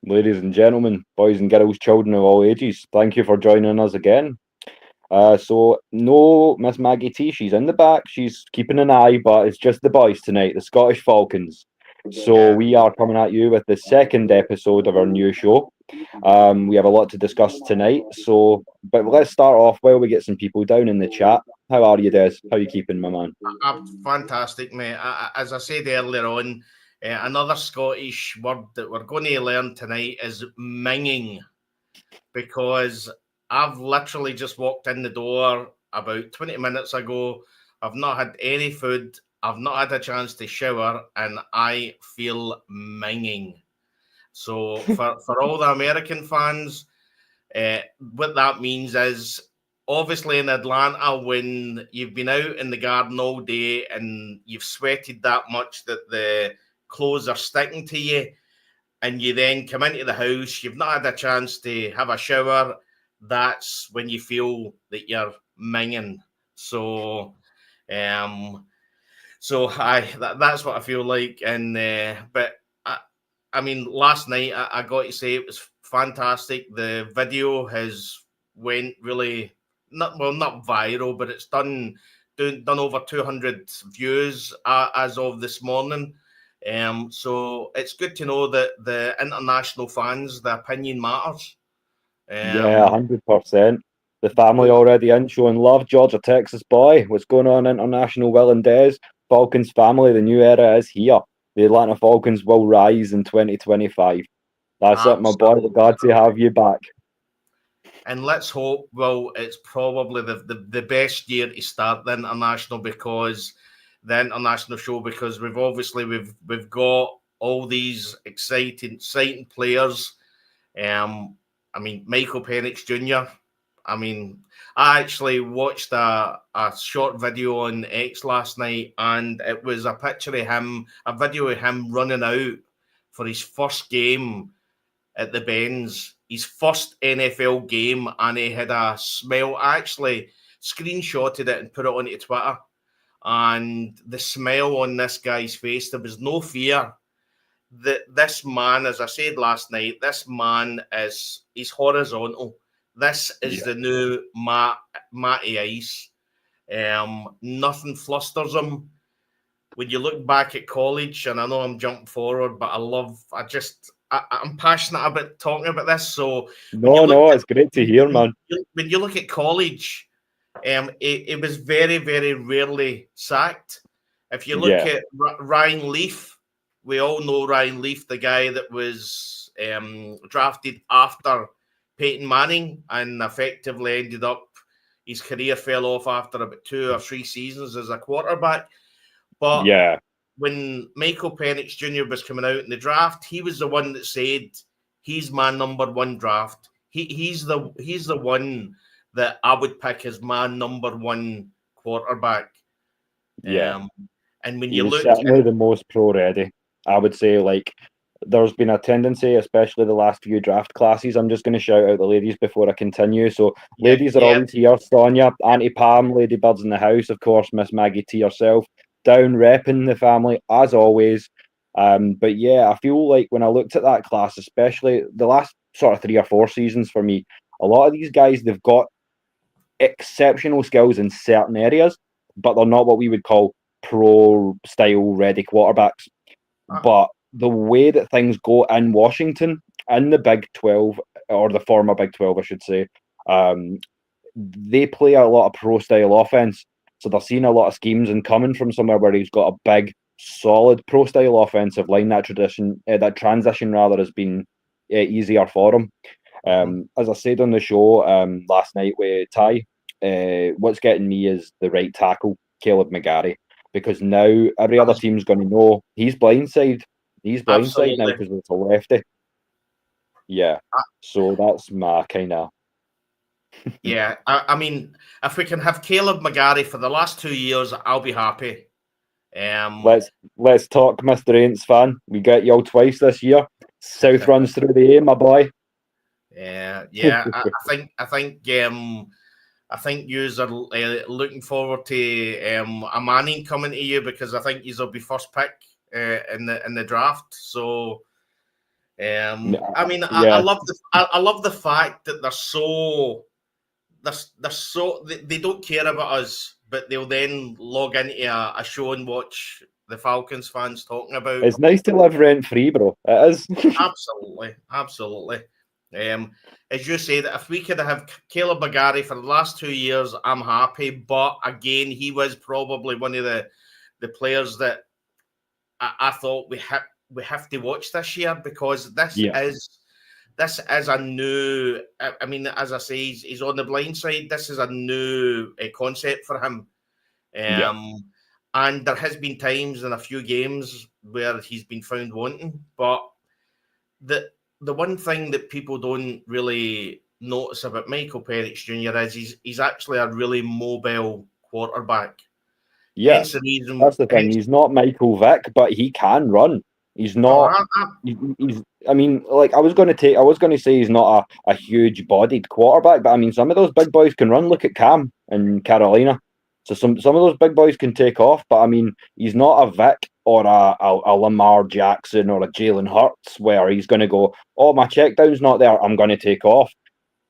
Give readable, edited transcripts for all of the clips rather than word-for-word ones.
Ladies and gentlemen, boys and girls, children of all ages, thank you for joining us again. So no Miss Maggie T, she's in the back, she's keeping an eye, but it's just the boys tonight, the Scottish Falcons. So Yeah. we are coming at you with the second episode of our new show. We have a lot to discuss tonight, but let's start off while we get some people down in the chat. How are you, Des? How are you keeping, my man? Fantastic, mate. As I said earlier on, another Scottish word that we're going to learn tonight is minging, because I've literally just walked in the door about 20 minutes ago. I've not had any food. I've not had a chance to shower, and I feel minging. So for all the American fans, what that means is, obviously in Atlanta, when you've been out in the garden all day and you've sweated that much that the clothes are sticking to you, and you then come into the house, you've not had a chance to have a shower, that's when you feel that you're minging. So, um, that's what I feel like. And but I mean, last night I got to say it was fantastic. The video has went really not viral, but it's done over 200 views as of this morning. So it's good to know that the international fans, the opinion matters. Yeah, Um, 100%. The family already in showing love. Georgia, Texas boy. What's going on, international Will and Des? Falcons family, the new era is here. The Atlanta Falcons will rise in 2025. That's it, my boy. We're glad to absolutely. have you back. And let's hope, well, it's probably the best year to start the international, because the international show, because we've got all these exciting players. I mean, Michael Penix Jr. I mean, I actually watched a short video on X last night, and it was a picture of him, a video of him running out for his first game at the Benz, his first NFL game, and he had a smile. I actually screenshotted it and put it onto Twitter. And the smile on this guy's face, there was no fear. That this man, as I said last night, this man he's horizontal. This is Yeah. the new Matty Ice. Nothing flusters him. When you look back at college, and I know I'm jumping forward, but I'm passionate about talking about this. So when you No, look no, at it's great to hear, man. when you look at college, it was very, very rarely sacked. If you look Yeah, at Ryan Leaf, we all know Ryan Leaf, the guy that was drafted after Peyton Manning and effectively ended up, his career fell off after about 2 or 3 seasons as a quarterback. But yeah, when Michael Penix Jr. was coming out in the draft, he was the one that said he's my number one draft. He's the one that I would pick as my number one quarterback. yeah. Um, and when He you is look certainly and the most pro ready. I would say, like, there's been a tendency, especially the last few draft classes. I'm just going to shout out the ladies before I continue. So, yeah, ladies are yeah, always here. Sonia, Auntie Pam, Lady Birds in the house, of course, Miss Maggie T herself, down repping the family as always. But yeah, I feel like when I looked at that class, especially the last sort of 3 or 4 seasons for me, a lot of these guys, they've got exceptional skills in certain areas, but they're not what we would call pro style ready quarterbacks. uh, But the way that things go in Washington, in the Big 12, or the former Big 12, I should say, um, they play a lot of pro style offense. So they're seeing a lot of schemes, and coming from somewhere where he's got a big, solid pro style offensive line, that transition rather, has been easier for him. mhm. As I said on the show last night with Ty, what's getting me is the right tackle, Caleb McGarry, because now every other team's going to know he's blindside. He's blindside now Absolutely. because it's a lefty. Yeah. So that's my kind of. Yeah, I mean, if we can have Caleb McGarry for the last 2 years, I'll be happy. Um, Let's talk, Mr. Aints fan. We get y'all twice this year. South runs through the A, my boy. yeah, I think yous are looking forward to a Manning coming to you, because I think yous will be first pick in the draft. So I mean, I Yeah, love I love the fact that they don't care about us, but they'll then log into a show and watch the Falcons fans talking about. it's nice to live rent free, bro. It is. Absolutely, absolutely. Um, as you said, if we could have Caleb McGarry for the last 2 years, I'm happy. But again, he was probably one of the players that I thought we have to watch this year, because Yeah, this is a new. I mean, as I say, he's on the blind side. This is a new concept for him. yeah, And there has been times in a few games where he's been found wanting, but the one thing that people don't really notice about Michael Penix Jr. is he's actually a really mobile quarterback. yeah. Hence the reason. That's the thing. Hence, He's not Michael Vick, but he can run. He's oh, not. He's. I mean, like I was going to say he's not a huge-bodied quarterback, but I mean, some of those big boys can run. Look at Cam in Carolina. So some of those big boys can take off, but I mean, he's not a Vic or a Lamar Jackson or a Jalen Hurts where he's going to go, oh, my check down's not there, I'm going to take off.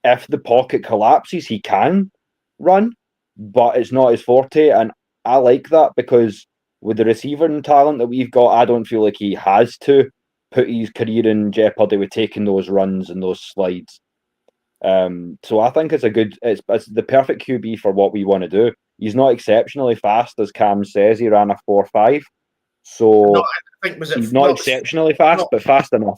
If the pocket collapses, he can run, but it's not his forte, and I like that because with the receiving talent that we've got, I don't feel like he has to put his career in jeopardy with taking those runs and those slides. So I think it's the perfect QB for what we want to do. He's not exceptionally fast, as Cam says. He ran a 4.5, no, so I think was he's it not no, exceptionally fast, no, but fast enough.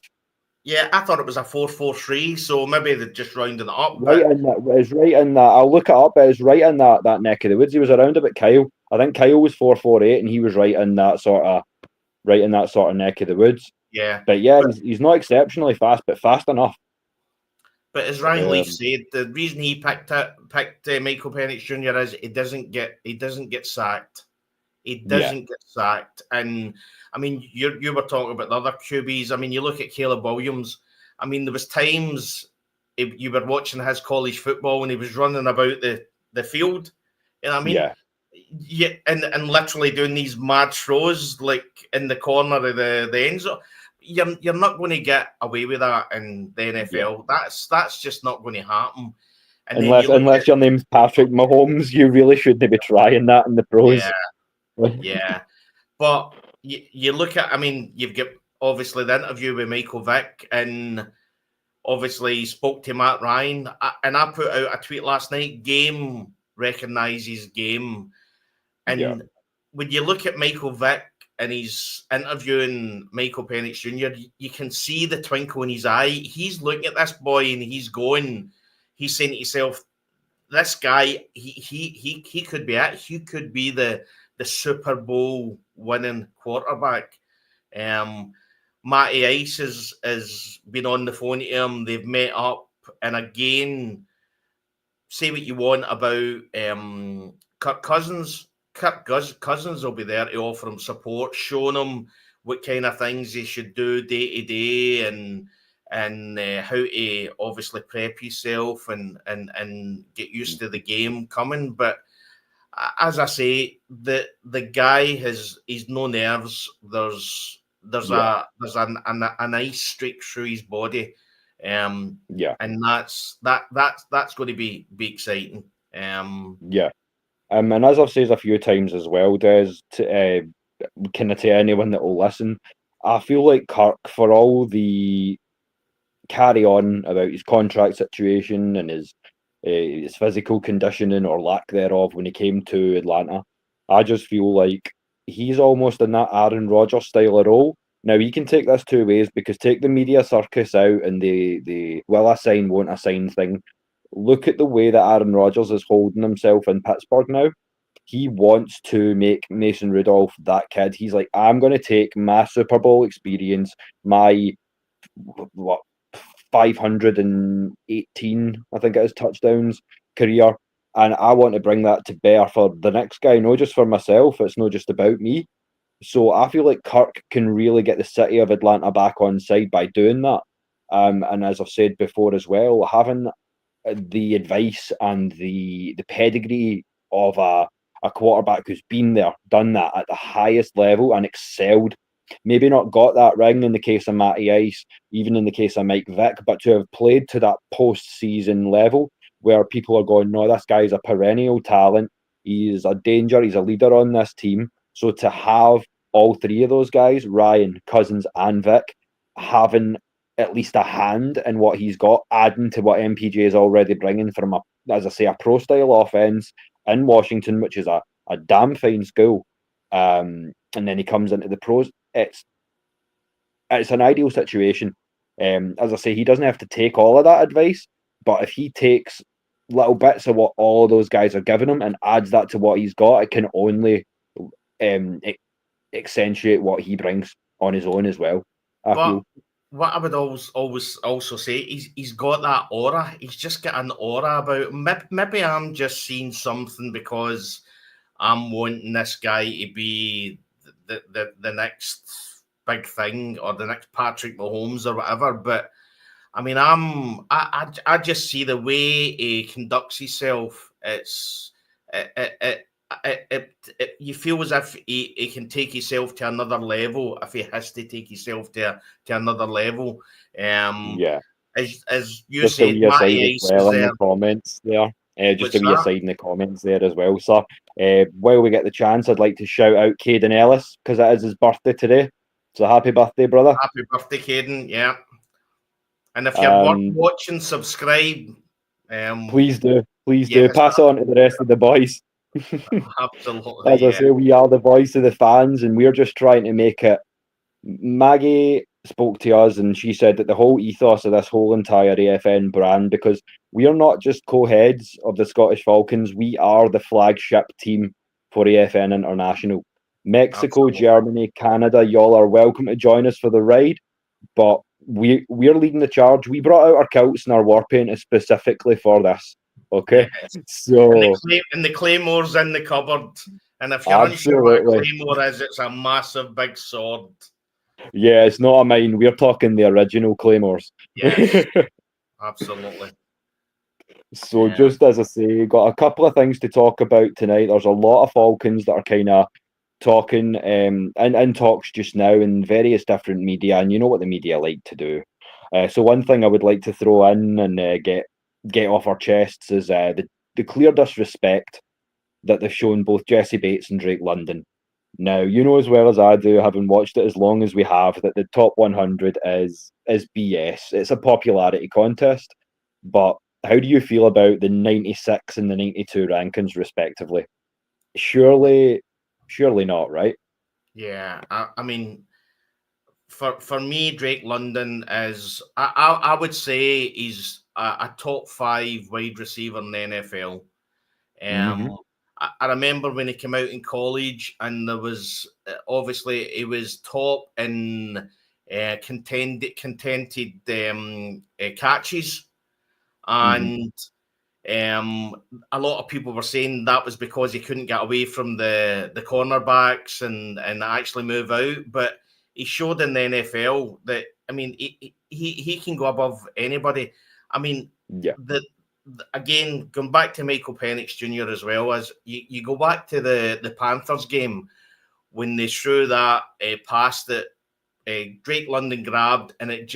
yeah, I thought it was a 4.43, so maybe they're just rounding it up. Right But in that, it's right in that. I'll look it up. But it's right in that neck of the woods. He was around about Kyle. I think Kyle was 4.48, and he was right in that sort of neck of the woods. yeah, But yeah, but he's not exceptionally fast, but fast enough. as Ryan Leaf Um, said, the reason he picked Michael Penix Jr. is he doesn't get sacked. He yeah, doesn't get sacked. And I mean, you were talking about the other QBs. I mean, you look at Caleb Williams. I mean, there was times you were watching his college football when he was running about the field. You know what I mean? yeah, Yeah, and literally doing these mad throws like in the corner of the end zone. You're not going to get away with that in the yeah. NFL. That's just not going to happen. And then Unless you look at, unless your name's Patrick Mahomes, you really shouldn't be trying that in the pros. yeah, yeah. But you look at, I mean, you've got obviously the interview with Michael Vick, and obviously he spoke to Matt Ryan. And I put out a tweet last night: game recognizes game. Yeah, And when you look at Michael Vick and he's interviewing Michael Penix Jr., you can see the twinkle in his eye. He's looking at this boy and he's saying to himself, this guy, he could be it. He could be the Super Bowl winning quarterback. Um, Matty Ice has been on the phone to him. They've met up, and again, say what you want about Kirk Cousins. Cousins will be there to offer him support, showing him what kind of things he should do day to day, and how to obviously prep yourself and get used to the game coming. But as I say, the guy he's no nerves. yeah, There's a nice streak through his body, yeah, and that's going to be exciting. yeah. And as I've said a few times as well, Des, kind of to anyone that will listen, I feel like Kirk, for all the carry on about his contract situation and his physical conditioning or lack thereof when he came to Atlanta, I just feel like he's almost in that Aaron Rodgers style of role. Now he can take this two ways, because take the media circus out and the will assign, won't assign thing. Look at the way that Aaron Rodgers is holding himself in Pittsburgh now. He wants to make Mason Rudolph that kid. He's like, I'm going to take my Super Bowl experience, my what 518, I think it is, touchdowns career, and I want to bring that to bear for the next guy, not just for myself. It's not just about me. So I feel like Kirk can really get the city of Atlanta back on side by doing that. And as I've said before as well, having the advice and the pedigree of a quarterback who's been there, done that at the highest level and excelled maybe not got that ring in the case of Matty Ice, even in the case of Mike Vick, but to have played to that post-season level where people are going, no, this guy's a perennial talent. He's a danger. He's a leader on this team. So to have all three of those guys, Ryan, Cousins, and Vic, having at least a hand in what he's got, adding to what MPJ is already bringing from as I say, a pro-style offense in Washington, which is a damn fine school. And then he comes into the pros. It's an ideal situation. As I say, he doesn't have to take all of that advice, but if he takes little bits of what all of those guys are giving him and adds that to what he's got, it can only accentuate what he brings on his own as well. I feel. What I would always also say, he's got that aura. He's just got an aura about him. Maybe I'm just seeing something because I'm wanting this guy to be the next big thing or the next Patrick Mahomes or whatever. But I mean, I just see the way he conducts himself. You feel as if he can take himself to another level if he has to take himself to another level. Yeah. As you just said, Matty Ice well in the comments there. Just a wee aside in the comments there as well, sir. While we get the chance, I'd like to shout out Caden Ellis because it is his birthday today. So happy birthday, brother. Happy birthday, Caden. Yeah. And if you're watching, subscribe. Please do. Please do. Pass on to the rest of the boys. Absolutely. As I say, we are the voice of the fans, and we're just trying to make it. Maggie spoke to us, and she said that the whole ethos of this whole entire AFN brand, because we are not just co-heads of the Scottish Falcons, we are the flagship team for AFN International. Mexico, absolutely. Germany, Canada, y'all are welcome to join us for the ride, but we're leading the charge. We brought out our kilts and our war paint specifically for this. Okay, yes. So and the Claymore's in the cupboard, and if you're unsure what a Claymore is, it's a massive big sword. Yeah, it's not a mine. We're talking the original Claymores. Yes, absolutely. So just as I say, got a couple of things to talk about tonight. There's a lot of Falcons that are kind of talking in talks just now in various different media, and you know what the media like to do. So one thing I would like to throw in and get off our chests is the clear disrespect that they've shown both Jesse Bates and Drake London. Now, you know as well as I do, having watched it as long as we have, that the top 100 is BS. It's a popularity contest. But how do you feel about the 96 and the 92 rankings, respectively? Surely not, right? Yeah, I mean, for me, Drake London is, I would say he's a top 5 wide receiver in the NFL. I remember when he came out in college, and there was obviously he was top in contented catches, and a lot of people were saying that was because he couldn't get away from the cornerbacks and actually move out. But he showed in the NFL that, I mean, he can go above anybody. I mean, again, going back to Michael Penix Jr. as well, as you go back to the Panthers game when they threw that pass that Drake London grabbed, and it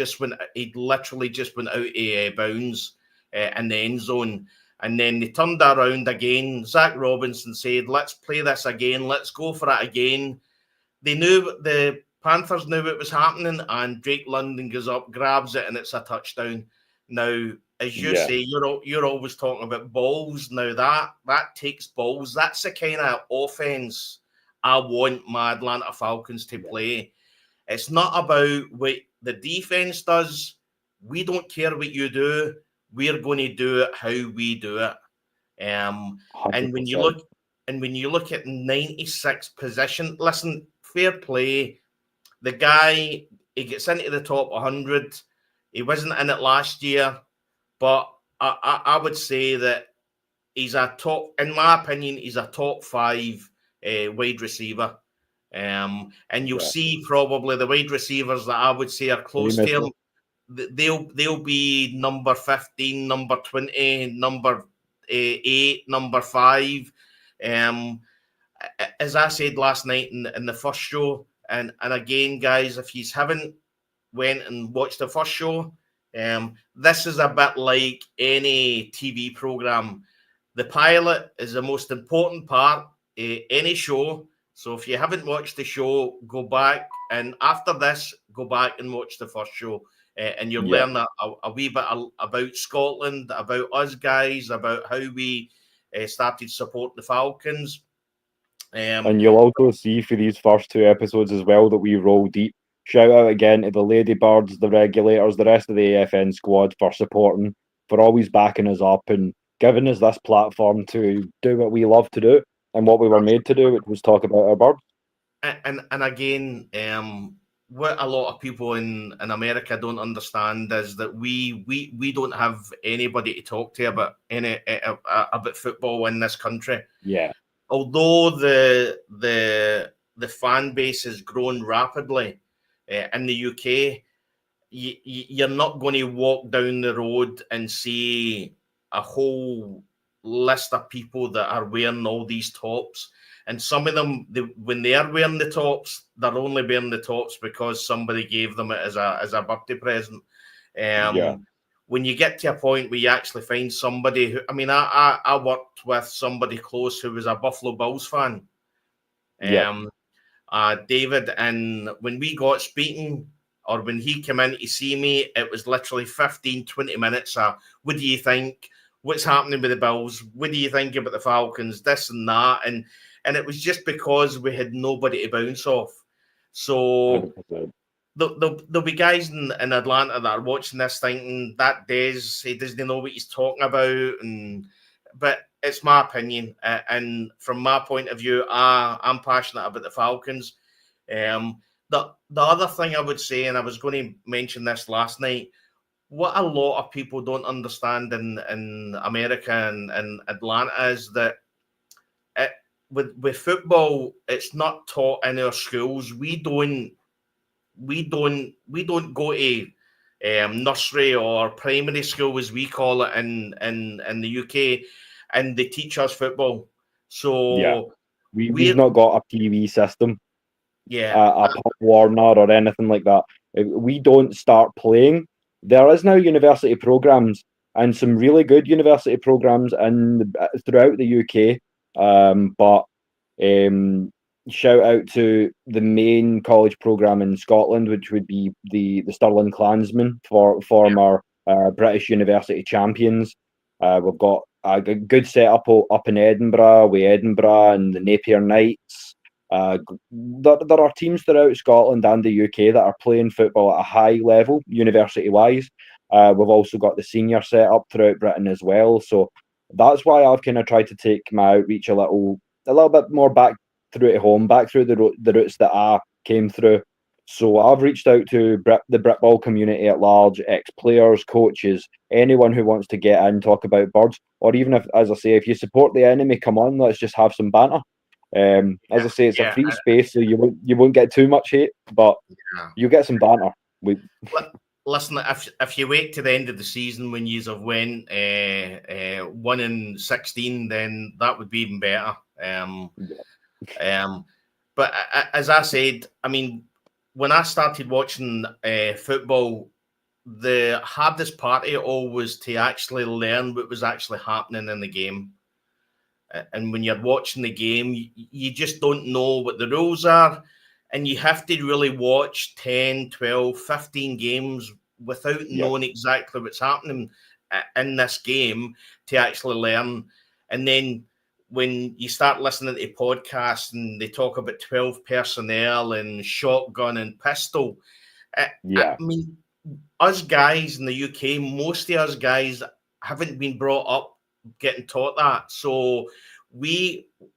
literally just went out of bounds in the end zone. And then they turned that around again. Zach Robinson said, let's play this again. Let's go for it again. The Panthers knew what was happening, and Drake London goes up, grabs it, and it's a touchdown. Now, as you say, you're always talking about balls. Now that takes balls. That's the kind of offense I want my Atlanta Falcons to play. It's not about what the defense does. We don't care what you do. We're going to do it how we do it. And when you look at 96 position, listen, fair play. The guy, he gets into the top 100. He wasn't in it last year, but I would say that he's a top, in my opinion, he's a top 5 wide receiver. And you'll see probably the wide receivers that I would say are close to him. They'll be number 15, number 20, number 8, number 5. As I said last night in the first show, And again, guys, if you haven't went and watched the first show, this is a bit like any TV program. The pilot is the most important part of any show. So if you haven't watched the show, go back, and after this, go back and watch the first show, and you'll learn a wee bit about Scotland, about us guys, about how we started supporting the Falcons. And you'll also see for these first 2 episodes as well that we roll deep. Shout out again to the Ladybirds, the Regulators, the rest of the AFN squad for supporting, for always backing us up and giving us this platform to do what we love to do and what we were made to do, which was talk about our birds. And again, what a lot of people in America don't understand is that we don't have anybody to talk to about about football in this country. Yeah. Although the fan base has grown rapidly in the UK, you're not going to walk down the road and see a whole list of people that are wearing all these tops. And some of them, when they are wearing the tops, they're only wearing the tops because somebody gave them it as a birthday present. When you get to a point where you actually find somebody who, I mean, I worked with somebody close who was a Buffalo Bills fan, David, and when we got speaking, or when he came in to see me, it was literally 15, 20 minutes. What do you think? What's happening with the Bills? What do you think about the Falcons? This and that. And it was just because we had nobody to bounce off. So 100%. There'll be guys in Atlanta that are watching this thinking that he doesn't know what he's talking about. But it's my opinion. And from my point of view, I'm passionate about the Falcons. The other thing I would say, and I was going to mention this last night, what a lot of people don't understand in America and Atlanta is that with football, it's not taught in our schools. We don't go to nursery or primary school, as we call it in the UK, and they teach us football. So we've not got a TV system, a Pop Warner or anything like that. We don't start playing. There is now university programs and some really good university programs throughout the UK. But shout out to the main college program in Scotland, which would be the Stirling Clansmen, for former British university champions. We've got a good setup up in Edinburgh with Edinburgh and the Napier Knights. There are teams throughout Scotland and the UK that are playing football at a high level, university-wise. We've also got the senior setup throughout Britain as well. So that's why I've kind of tried to take my outreach a little bit more back through at home, back through the routes that I came through. So I've reached out to the Britball community at large, ex-players, coaches, anyone who wants to get in, talk about birds, or even if, as I say, if you support the enemy, come on, let's just have some banter. As I say, it's a free space, so you won't get too much hate, but you get some banter. Listen, if you wait to the end of the season when you have went 1-16, then that would be even better. But as I said, I mean, when I started watching football, the hardest part of it all was to actually learn what was actually happening in the game. And when you're watching the game, you just don't know what the rules are. And you have to really watch 10, 12, 15 games without knowing exactly what's happening in this game to actually learn. And then when you start listening to podcasts and they talk about 12 personnel and shotgun and pistol, I mean, us guys in the UK, most of us guys haven't been brought up getting taught that. So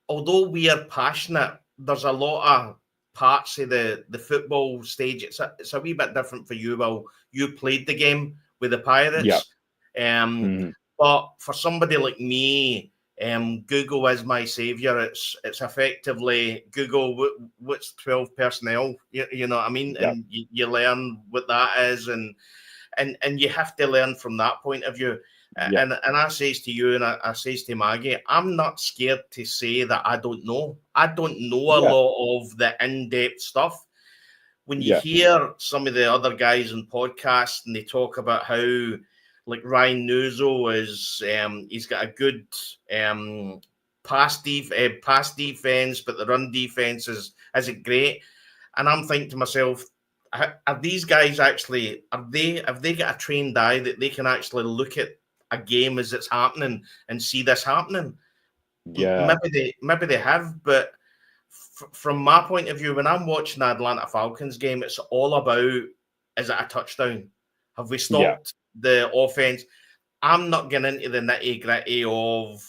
although we are passionate, there's a lot of parts of the football stage. It's a wee bit different for you. Well, you played the game with the Pirates. But for somebody like me, Google is my savior. It's effectively Google what's 12 personnel. You know what I mean? And you learn what that is, and you have to learn from that point of view. And I says to you, and I says to Maggie, I'm not scared to say that I don't know. I don't know a lot of the in-depth stuff. when you Yeah. hear some of the other guys on podcasts and they talk about how, like Ryan Nuzzo is, he's got a good pass defense, but the run defense isn't great. And I'm thinking to myself, are these guys actually, have they got a trained eye that they can actually look at a game as it's happening and see this happening? Yeah. Maybe they have, but from my point of view, when I'm watching the Atlanta Falcons game, it's all about, is it a touchdown? Have we stopped the offense? I'm not getting into the nitty gritty of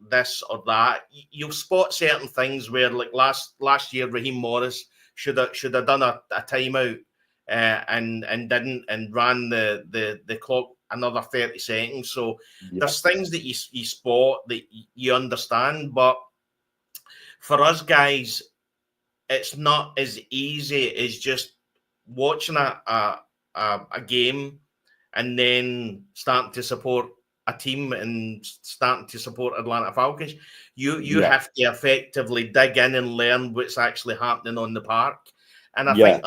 this or that. You'll spot certain things where, like last year, Raheem Morris should have done a timeout and didn't, and ran the clock another 30 seconds. So there's things that you spot that you understand, but for us guys, it's not as easy as just watching a game and then starting to support a team and starting to support Atlanta Falcons. You have to effectively dig in and learn what's actually happening on the park. And I think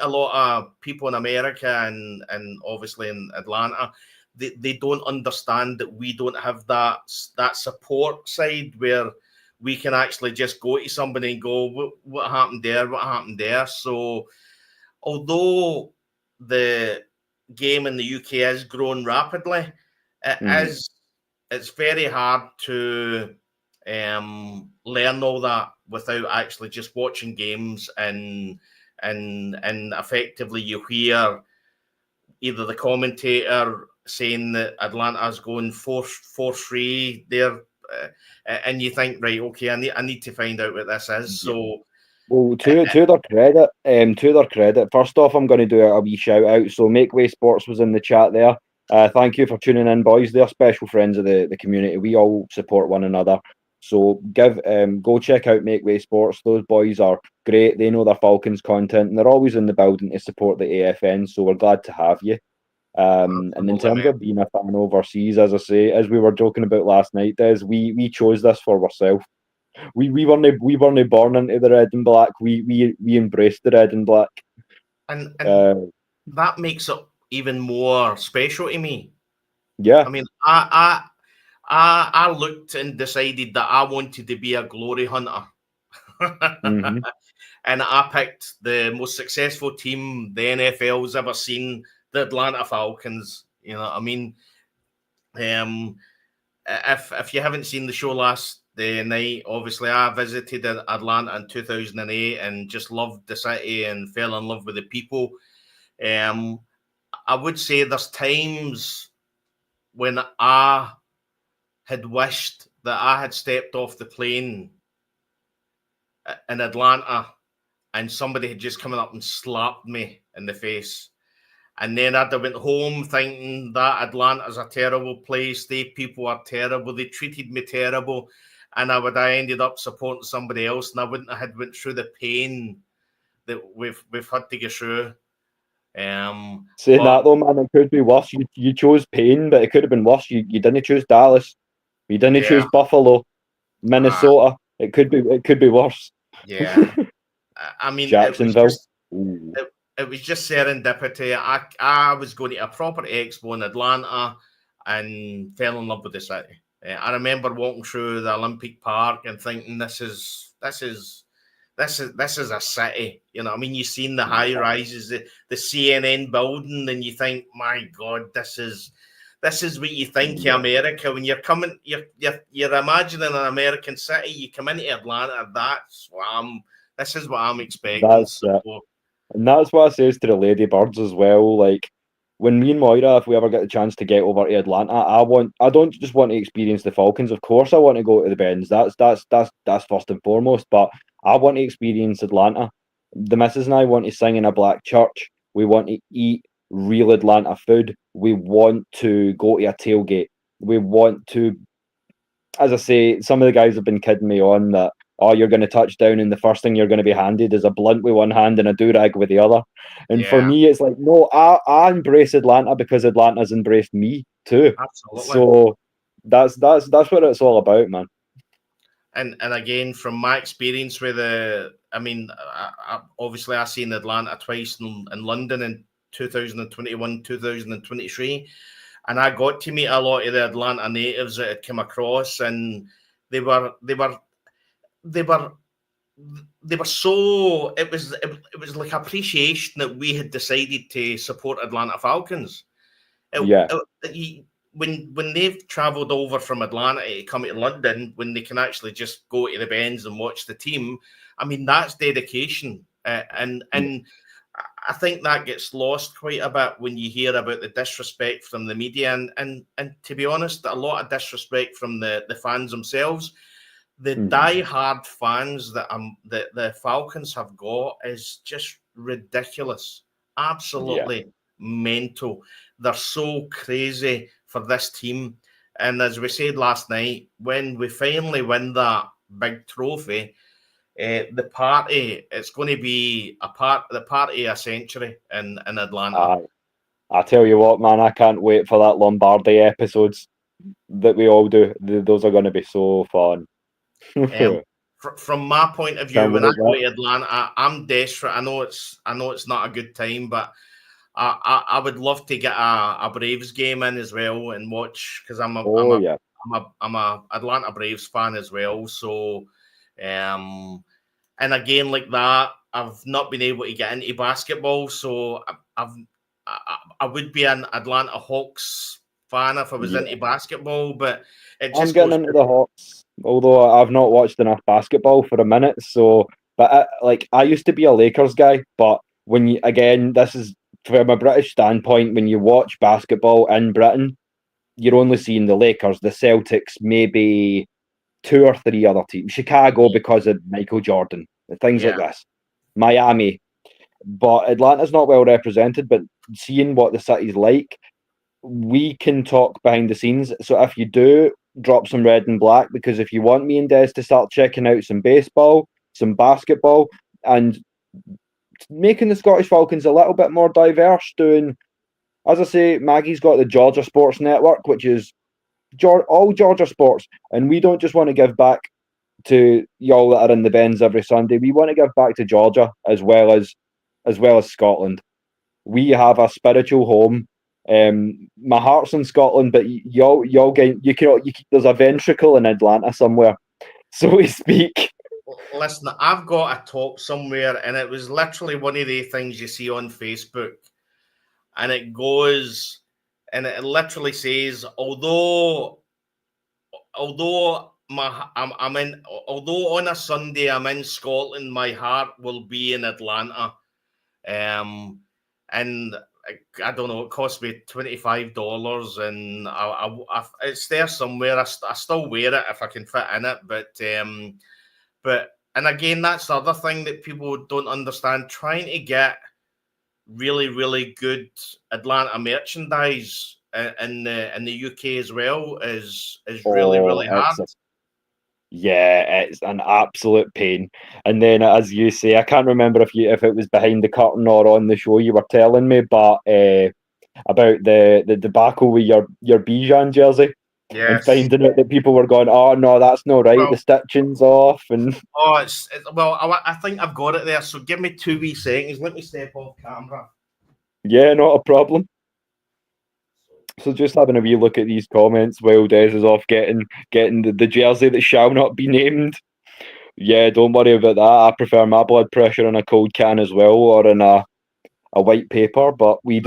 a lot of people in America and obviously in Atlanta, they don't understand that we don't have that support side where we can actually just go to somebody and go, what happened there? What happened there? So although the game in the UK has grown rapidly, it's very hard to learn all that without actually just watching games and effectively you hear either the commentator saying that Atlanta's going 4-3 there, and you think, right, okay, I need to find out what this is. So, well, to their credit, first off, I'm going to do a wee shout out. So, Make Way Sports was in the chat there. Thank you for tuning in, boys. They're special friends of the community. We all support one another. So, go check out Make Way Sports. Those boys are great. They know their Falcons content, and they're always in the building to support the AFN. So, we're glad to have you. And in terms of being a fan overseas, as I say, as we were joking about last night, Des, we chose this for ourselves. We weren't born into the red and black. We embraced the red and black, and that makes it even more special to me. Yeah, I mean, I looked and decided that I wanted to be a glory hunter, and I picked the most successful team the NFL's ever seen, the Atlanta Falcons. You know what I mean? If you haven't seen the show last night, obviously I visited Atlanta in 2008 and just loved the city and fell in love with the people. I would say there's times when I had wished that I had stepped off the plane in Atlanta and somebody had just come up and slapped me in the face. And then I'd have went home thinking that Atlanta's a terrible place. They people are terrible. They treated me terrible. And I ended up supporting somebody else, and I wouldn't have went through the pain that we've had to go through. Saying that though, man, it could be worse. You chose pain, but it could have been worse. You didn't choose Dallas. You didn't choose Buffalo, Minnesota. It could be worse. Yeah. I mean, Jacksonville. It was just serendipity. I was going to a property expo in Atlanta and fell in love with the city. I remember walking through the Olympic Park and thinking, this is a city. You know, I mean, you've seen the high rises, the CNN building, and you think, my God, this is what you think of America when you're coming. You're imagining an American city. You come into Atlanta. This is what I'm expecting. And that's what I says to the Ladybirds as well. Like, when me and Moira, if we ever get the chance to get over to Atlanta, I don't just want to experience the Falcons. Of course, I want to go to the Bends. That's first and foremost. But I want to experience Atlanta. The missus and I want to sing in a black church. We want to eat real Atlanta food. We want to go to a tailgate. We want to, as I say, some of the guys have been kidding me on that. Oh, you're going to touch down and the first thing you're going to be handed is a blunt with one hand and a do-rag with the other. And for me, it's like, no, I embrace Atlanta because Atlanta's embraced me too. Absolutely. So that's what it's all about, man. And again, from my experience with the obviously I seen Atlanta twice in London in 2021, 2023, and I got to meet a lot of the Atlanta natives that had come across, and they were so, it was like appreciation that we had decided to support Atlanta Falcons. When they've travelled over from Atlanta to come to London, when they can actually just go to the Bens and watch the team, I mean, that's dedication. And I think that gets lost quite a bit when you hear about the disrespect from the media. And to be honest, a lot of disrespect from the fans themselves. The die-hard fans that the Falcons have got is just ridiculous. Absolutely mental. They're so crazy for this team. And as we said last night, when we finally win that big trophy, the party, it's going to be the party of a century in Atlanta. I tell you what, man, I can't wait for that Lombardi episodes that we all do. Those are going to be so fun. From my point of view, when I go to Atlanta, I'm desperate. I know it's not a good time, but I would love to get a Braves game in as well and watch, because I'm a Atlanta Braves fan as well. So, and again, like that, I've not been able to get into basketball, so I would be an Atlanta Hawks fan if I was into basketball, but I'm getting into the Hawks, although I've not watched enough basketball for a minute. So, but I used to be a Lakers guy, but this is from a British standpoint, when you watch basketball in Britain, you're only seeing the Lakers, the Celtics, maybe 2 or 3 other teams. Chicago because of Michael Jordan, things like this. Miami. But Atlanta's not well represented, but seeing what the city's like, we can talk behind the scenes. So if you do, drop some red and black, because if you want me and Des to start checking out some baseball, some basketball, and making the Scottish Falcons a little bit more diverse, doing, as I say, Maggie's got the Georgia Sports Network, which is all Georgia sports, and we don't just want to give back to y'all that are in the Bens every Sunday. We want to give back to Georgia as well as Scotland. We have a spiritual home. My heart's in Scotland, but y'all get there's a ventricle in Atlanta somewhere, so to speak. Listen, I've got a talk somewhere, and it was literally one of the things you see on Facebook, and it goes, and it literally says, although on a Sunday I'm in Scotland, my heart will be in Atlanta. And I don't know, it cost me $25, and it's there somewhere. I still wear it if I can fit in it, but and again, that's the other thing that people don't understand. Trying to get really, really good Atlanta merchandise in the UK as well is really, really hard. It's an absolute pain. And then, as you say, I can't remember if it was behind the curtain or on the show you were telling me, but about the debacle with your Bijan jersey. Yes. And finding out that people were going, oh no, that's not right. The stitching's off, and I think I've got it there. So give me 2 wee seconds. Let me step off camera. Yeah, not a problem. So just having a wee look at these comments while Des is off getting the jersey that shall not be named. Yeah, don't worry about that. I prefer my blood pressure in a cold can as well, or in a white paper. But I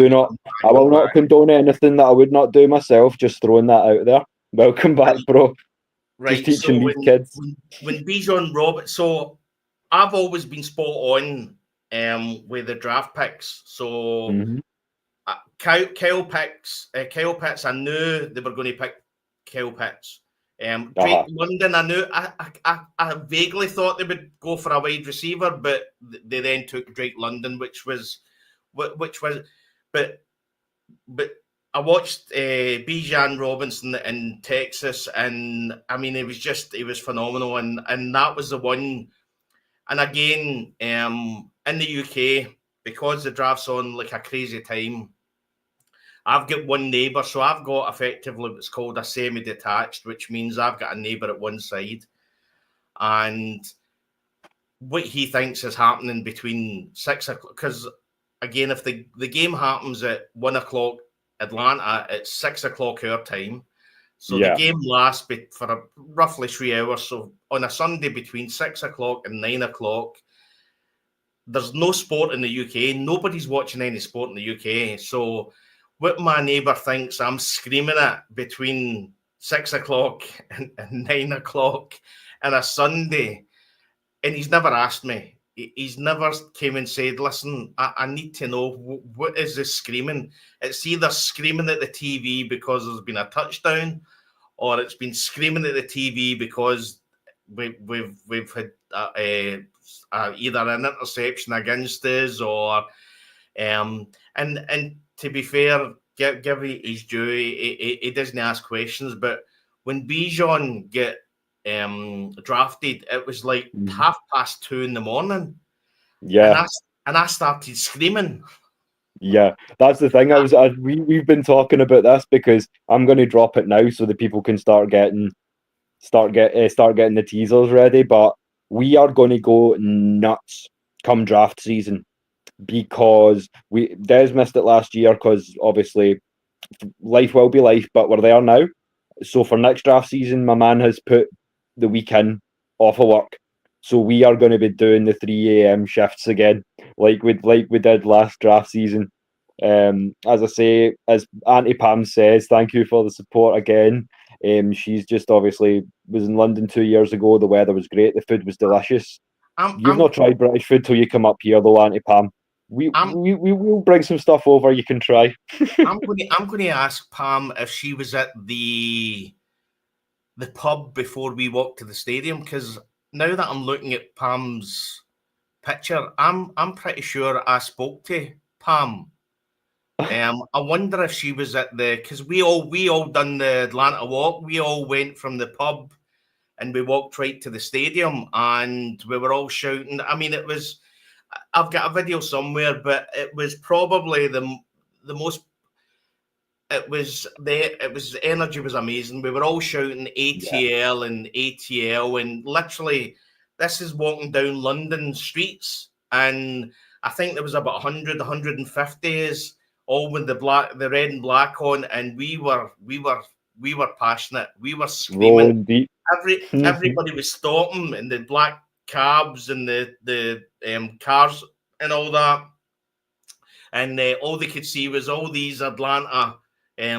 will not condone anything that I would not do myself. Just throwing that out there. Welcome back, bro. Right. Just teaching these kids. When Bijan Robert, so I've always been spot on with the draft picks. So Kyle Pitts, I knew they were going to pick Kyle Pitts. Drake London, I knew, I vaguely thought they would go for a wide receiver, but they then took Drake London, but I watched Bijan Robinson in Texas, and I mean, he was phenomenal, and that was the one. And again, in the UK, because the draft's on like a crazy time, I've got one neighbour, so I've got effectively what's called a semi-detached, which means I've got a neighbour at one side. And what he thinks is happening between 6 o'clock. Because again, if the game happens at 1 o'clock Atlanta, it's 6 o'clock our time. So the game lasts for roughly 3 hours. So on a Sunday between 6 o'clock and 9 o'clock, there's no sport in the UK. Nobody's watching any sport in the UK. So what my neighbour thinks I'm screaming at between 6 o'clock and 9 o'clock on a Sunday, and he's never asked me. He's never came and said, listen, I need to know, what is this screaming? It's either screaming at the TV because there's been a touchdown, or it's been screaming at the TV because we've had either an interception against us, or and to be fair, give his due, he doesn't ask questions. But when Bijan get drafted, it was like 2:30 in the morning. Yeah. And I started screaming. Yeah, that's the thing. We've been talking about this because I'm going to drop it now so that people can start getting the teasers ready. But we are going to go nuts come draft season, because Des missed it last year because obviously life will be life, but we're there now. So for next draft season, my man has put the weekend off of work. So we are going to be doing the 3 a.m. shifts again, like we did last draft season. As I say, as Auntie Pam says, thank you for the support again. She's just obviously was in London 2 years ago. The weather was great. The food was delicious. You've not tried British food till you come up here, though, Auntie Pam. We will bring some stuff over you can try. I'm going to ask Pam if she was at the pub before we walked to the stadium, because now that I'm looking at Pam's picture, I'm pretty sure I spoke to Pam. I wonder if she was at because we all done the Atlanta walk. We all went from the pub and we walked right to the stadium, and we were all shouting. I mean, I've got a video somewhere, but it was probably the most. The energy was amazing. We were all shouting ATL and ATL, and literally this is walking down London streets, and I think there was about 100, 150 all with the red and black on, and we were passionate. We were screaming. Everybody was stopping in the black cabs and the cars and all that, and all they could see was all these Atlanta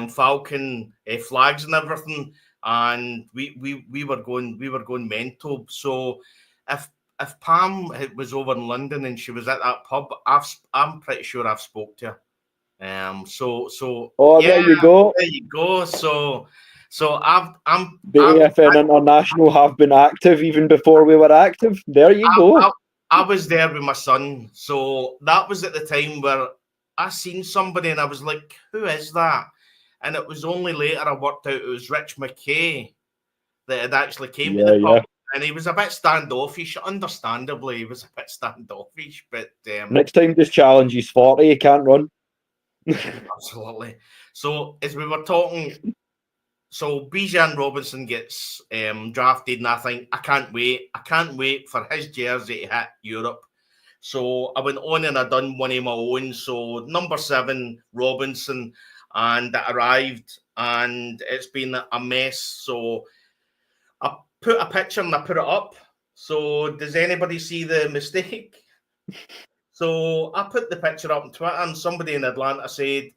Falcon flags and everything, and we were going mental. So if Pam was over in London and she was at that pub, I'm pretty sure I've spoke to her. There you go. So the AFN International have been active even before we were active. There you go. I was there with my son, so that was at the time where I seen somebody and I was like, who is that? And it was only later I worked out it was Rich McKay that had actually came to the pub. And he was a bit standoffish. Understandably, he was a bit standoffish. But next time, just challenge. He's 40. He can't run. Absolutely. So as we were talking, so Bijan Robinson gets drafted, and I think I can't wait. I can't wait for his jersey to hit Europe. So I went on and I done one of my own. So number 7, Robinson, and that arrived, and it's been a mess. So I put a picture and I put it up. So does anybody see the mistake? So I put the picture up on Twitter, and somebody in Atlanta said,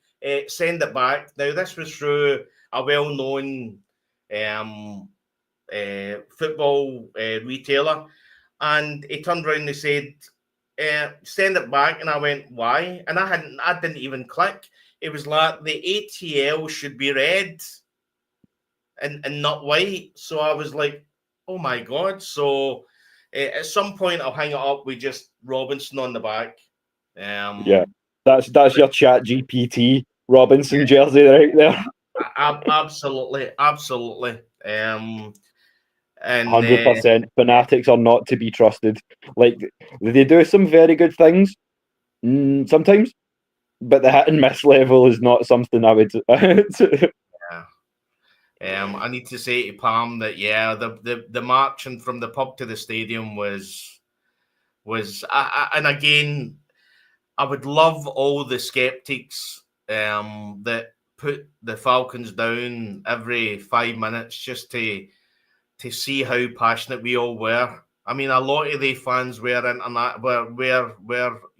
send it back. Now, this was through a well-known football retailer, and he turned around and he said, send it back. And I went, why? And I didn't even click. It was like the ATL should be red and not white. So I was like, oh my God. So at some point I'll hang it up with just Robinson on the back. That's your Chat GPT Robinson jersey right there. Absolutely. And 100%. Fanatics are not to be trusted. Like, they do some very good things sometimes, but the hit and miss level is not something I would. I need to say to Pam that the marching from the pub to the stadium was was, and again, I would love all the skeptics that put the Falcons down every 5 minutes just to see how passionate we all were. I mean, a lot of the fans were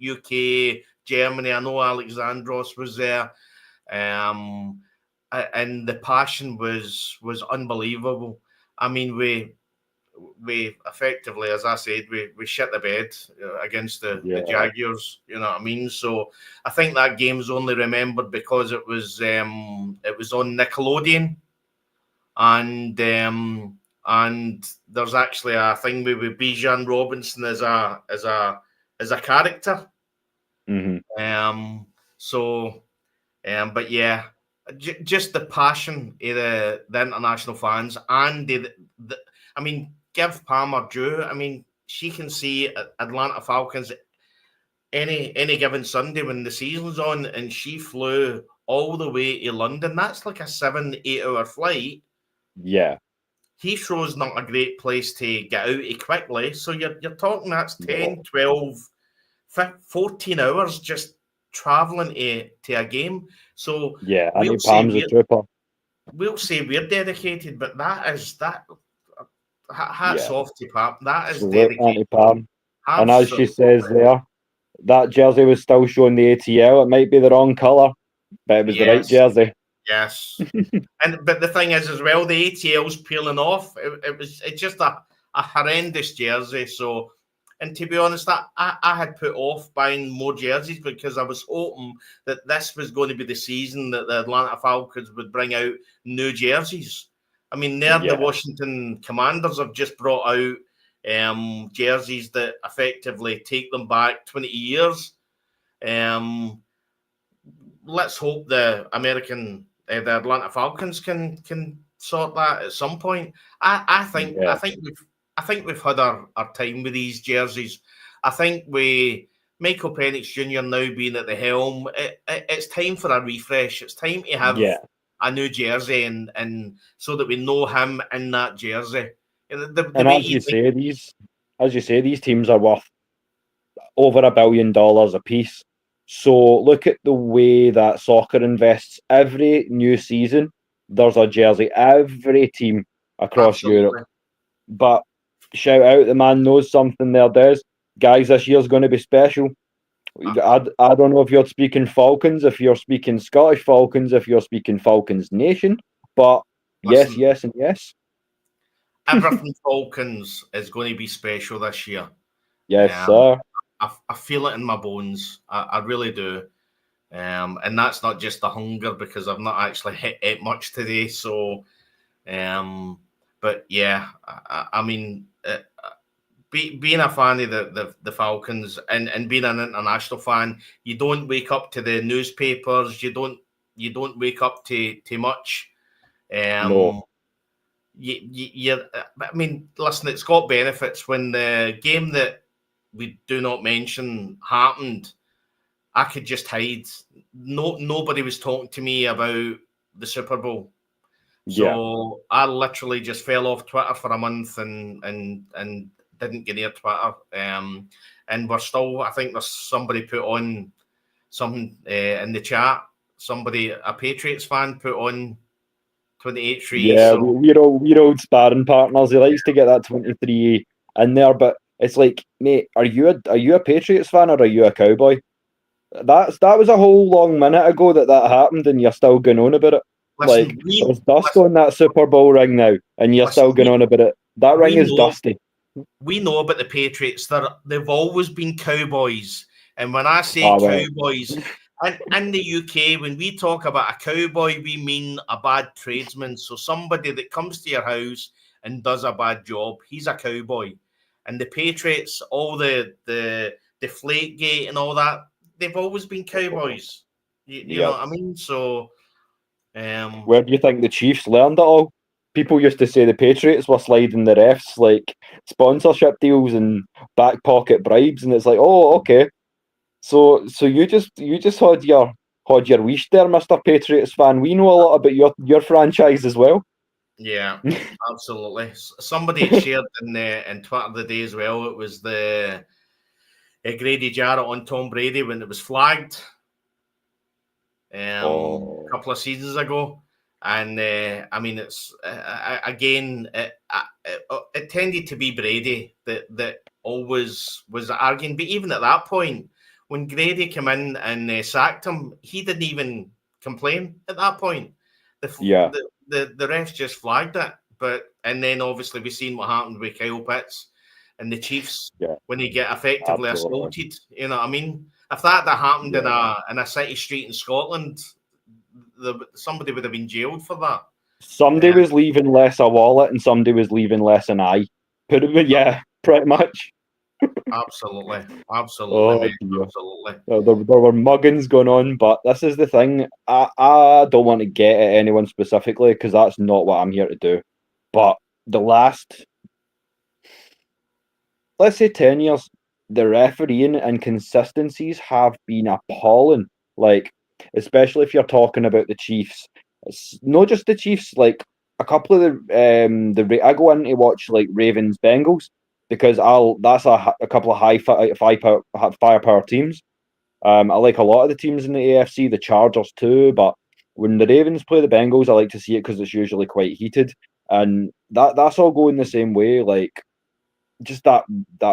UK, Germany. I know Alexandros was there, and the passion was unbelievable. I mean, we effectively, as I said, we shit the bed against the Jaguars. You know what I mean? So I think that game's only remembered because it was on Nickelodeon, and there's actually a thing with Bijan Robinson as a character. Mm-hmm. But yeah, just the passion of the international fans, and I mean, give Palmer due. I mean, she can see Atlanta Falcons any given Sunday when the season's on, and she flew all the way to London. That's like a 7-8 hour flight. Yeah. Heathrow's not a great place to get out of quickly. So you're talking that's 10, 12, 14 hours just travelling to a game. So yeah, Annie Palm's a trooper. We'll say we're dedicated, but hats off to Pam. That is dedicated. Annie Palm. And as she says there, that jersey was still showing the ATL. It might be the wrong colour, but it was the right jersey. Yes. But the thing is as well, the ATL's peeling off. It's just a horrendous jersey. So, and to be honest, I had put off buying more jerseys because I was hoping that this was going to be the season that the Atlanta Falcons would bring out new jerseys. I mean, the Washington Commanders have just brought out jerseys that effectively take them back 20 years. Let's hope the Atlanta Falcons can sort that at some point. I think we've had our time with these jerseys. I think Michael Penix Jr. now being at the helm, it's time for a refresh. It's time to have a new jersey, and so that we know him in that jersey. As you say, these teams are worth over $1 billion a piece. So look at the way that soccer invests. Every new season, there's a jersey. Every team across Europe. But shout out, the man knows something there, Des. Guys, this year's going to be special. I don't know if you're speaking Falcons, if you're speaking Scottish Falcons, if you're speaking Falcons Nation, but listen, yes, and yes. Everything Falcons is going to be special this year. Yes, sir. I feel it in my bones. I really do. And that's not just the hunger because I've not actually hit much today. So, but yeah, I mean, being a fan of the Falcons and being an international fan, you don't wake up to the newspapers. You don't wake up to much. No. I mean, listen, it's got benefits. When the game that we do not mention happened, I could just hide. Nobody was talking to me about the Super Bowl. So I literally just fell off Twitter for a month and didn't get near Twitter. And we're still, I think there's somebody put on something in the chat. A Patriots fan put on 28-3. Yeah, so we're old sparring partners. He likes to get that 23 in there, but it's like, mate, are you a Patriots fan or are you a Cowboy? That was a whole long minute ago that happened, and you're still going on about it. Listen, there's dust on that Super Bowl ring now, and you're still going on about it. That ring is dusty. We know about the Patriots. They've always been Cowboys, and when I say Cowboys, and in the UK, when we talk about a cowboy, we mean a bad tradesman. So somebody that comes to your house and does a bad job, he's a cowboy. And the Patriots, all the Deflategate and all that, they've always been Cowboys. You know what I mean? So, where do you think the Chiefs learned it all? People used to say the Patriots were sliding the refs like sponsorship deals and back pocket bribes, and it's like, oh, okay. So you just had your wish there, Mr. Patriots fan. We know a lot about your franchise as well. Yeah, absolutely. Somebody shared in Twitter the day as well. It was the Grady Jarrett on Tom Brady when it was flagged a couple of seasons ago. And I mean, it's again, it tended to be Brady that always was arguing. But even at that point, when Grady came in and sacked him, he didn't even complain at that point. The refs just flagged it. And then obviously we've seen what happened with Kyle Pitts and the Chiefs when they get effectively assaulted. You know what I mean? If that happened in a city street in Scotland, somebody would have been jailed for that. Somebody was leaving less a wallet and somebody was leaving less an eye. Pretty much. Absolutely. Oh, Absolutely. There were muggings going on, but this is the thing. I don't want to get at anyone specifically because that's not what I'm here to do. But the last, let's say 10 years, the refereeing inconsistencies have been appalling. Like, especially if you're talking about the Chiefs. It's not just the Chiefs, like a couple of I go in to watch like Ravens Bengals because that's a couple of high firepower teams. I like a lot of the teams in the AFC, the Chargers too, but when the Ravens play the Bengals, I like to see it because it's usually quite heated, and that's all going the same way. Like just that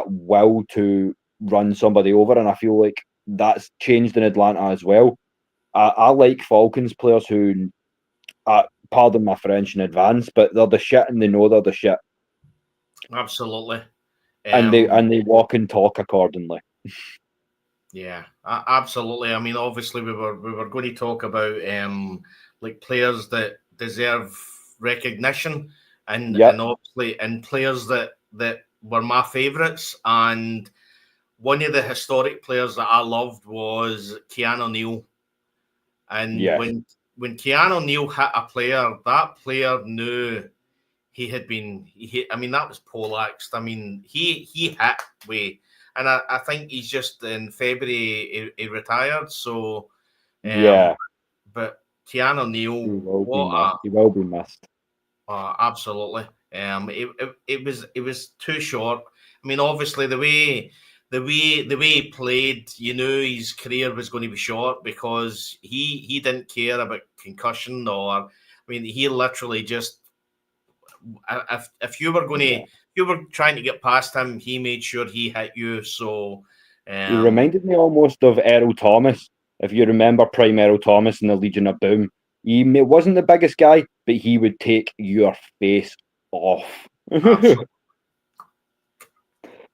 will to run somebody over, and I feel like that's changed in Atlanta as well. I like Falcons players who, pardon my French in advance, but they're the shit and they know they're the shit. Absolutely. And they walk and talk accordingly. Yeah, absolutely. I mean, obviously we were going to talk about like players that deserve recognition and obviously and players that were my favourites. And one of the historic players that I loved was Keanu Neal. And when Keanu Neal hit a player, that player knew he had been. I mean, that was poleaxed. I mean, he hit way, and I think he's just in February he retired. So but Keanu Neal, he will be missed. Absolutely. It was too short. I mean, obviously the way he played, you knew his career was going to be short because he didn't care about concussion I mean, he literally just if you were going to if you were trying to get past him, he made sure he hit you. So he reminded me almost of Errol Thomas. If you remember prime Errol Thomas in the Legion of Boom, he wasn't the biggest guy, but he would take your face off.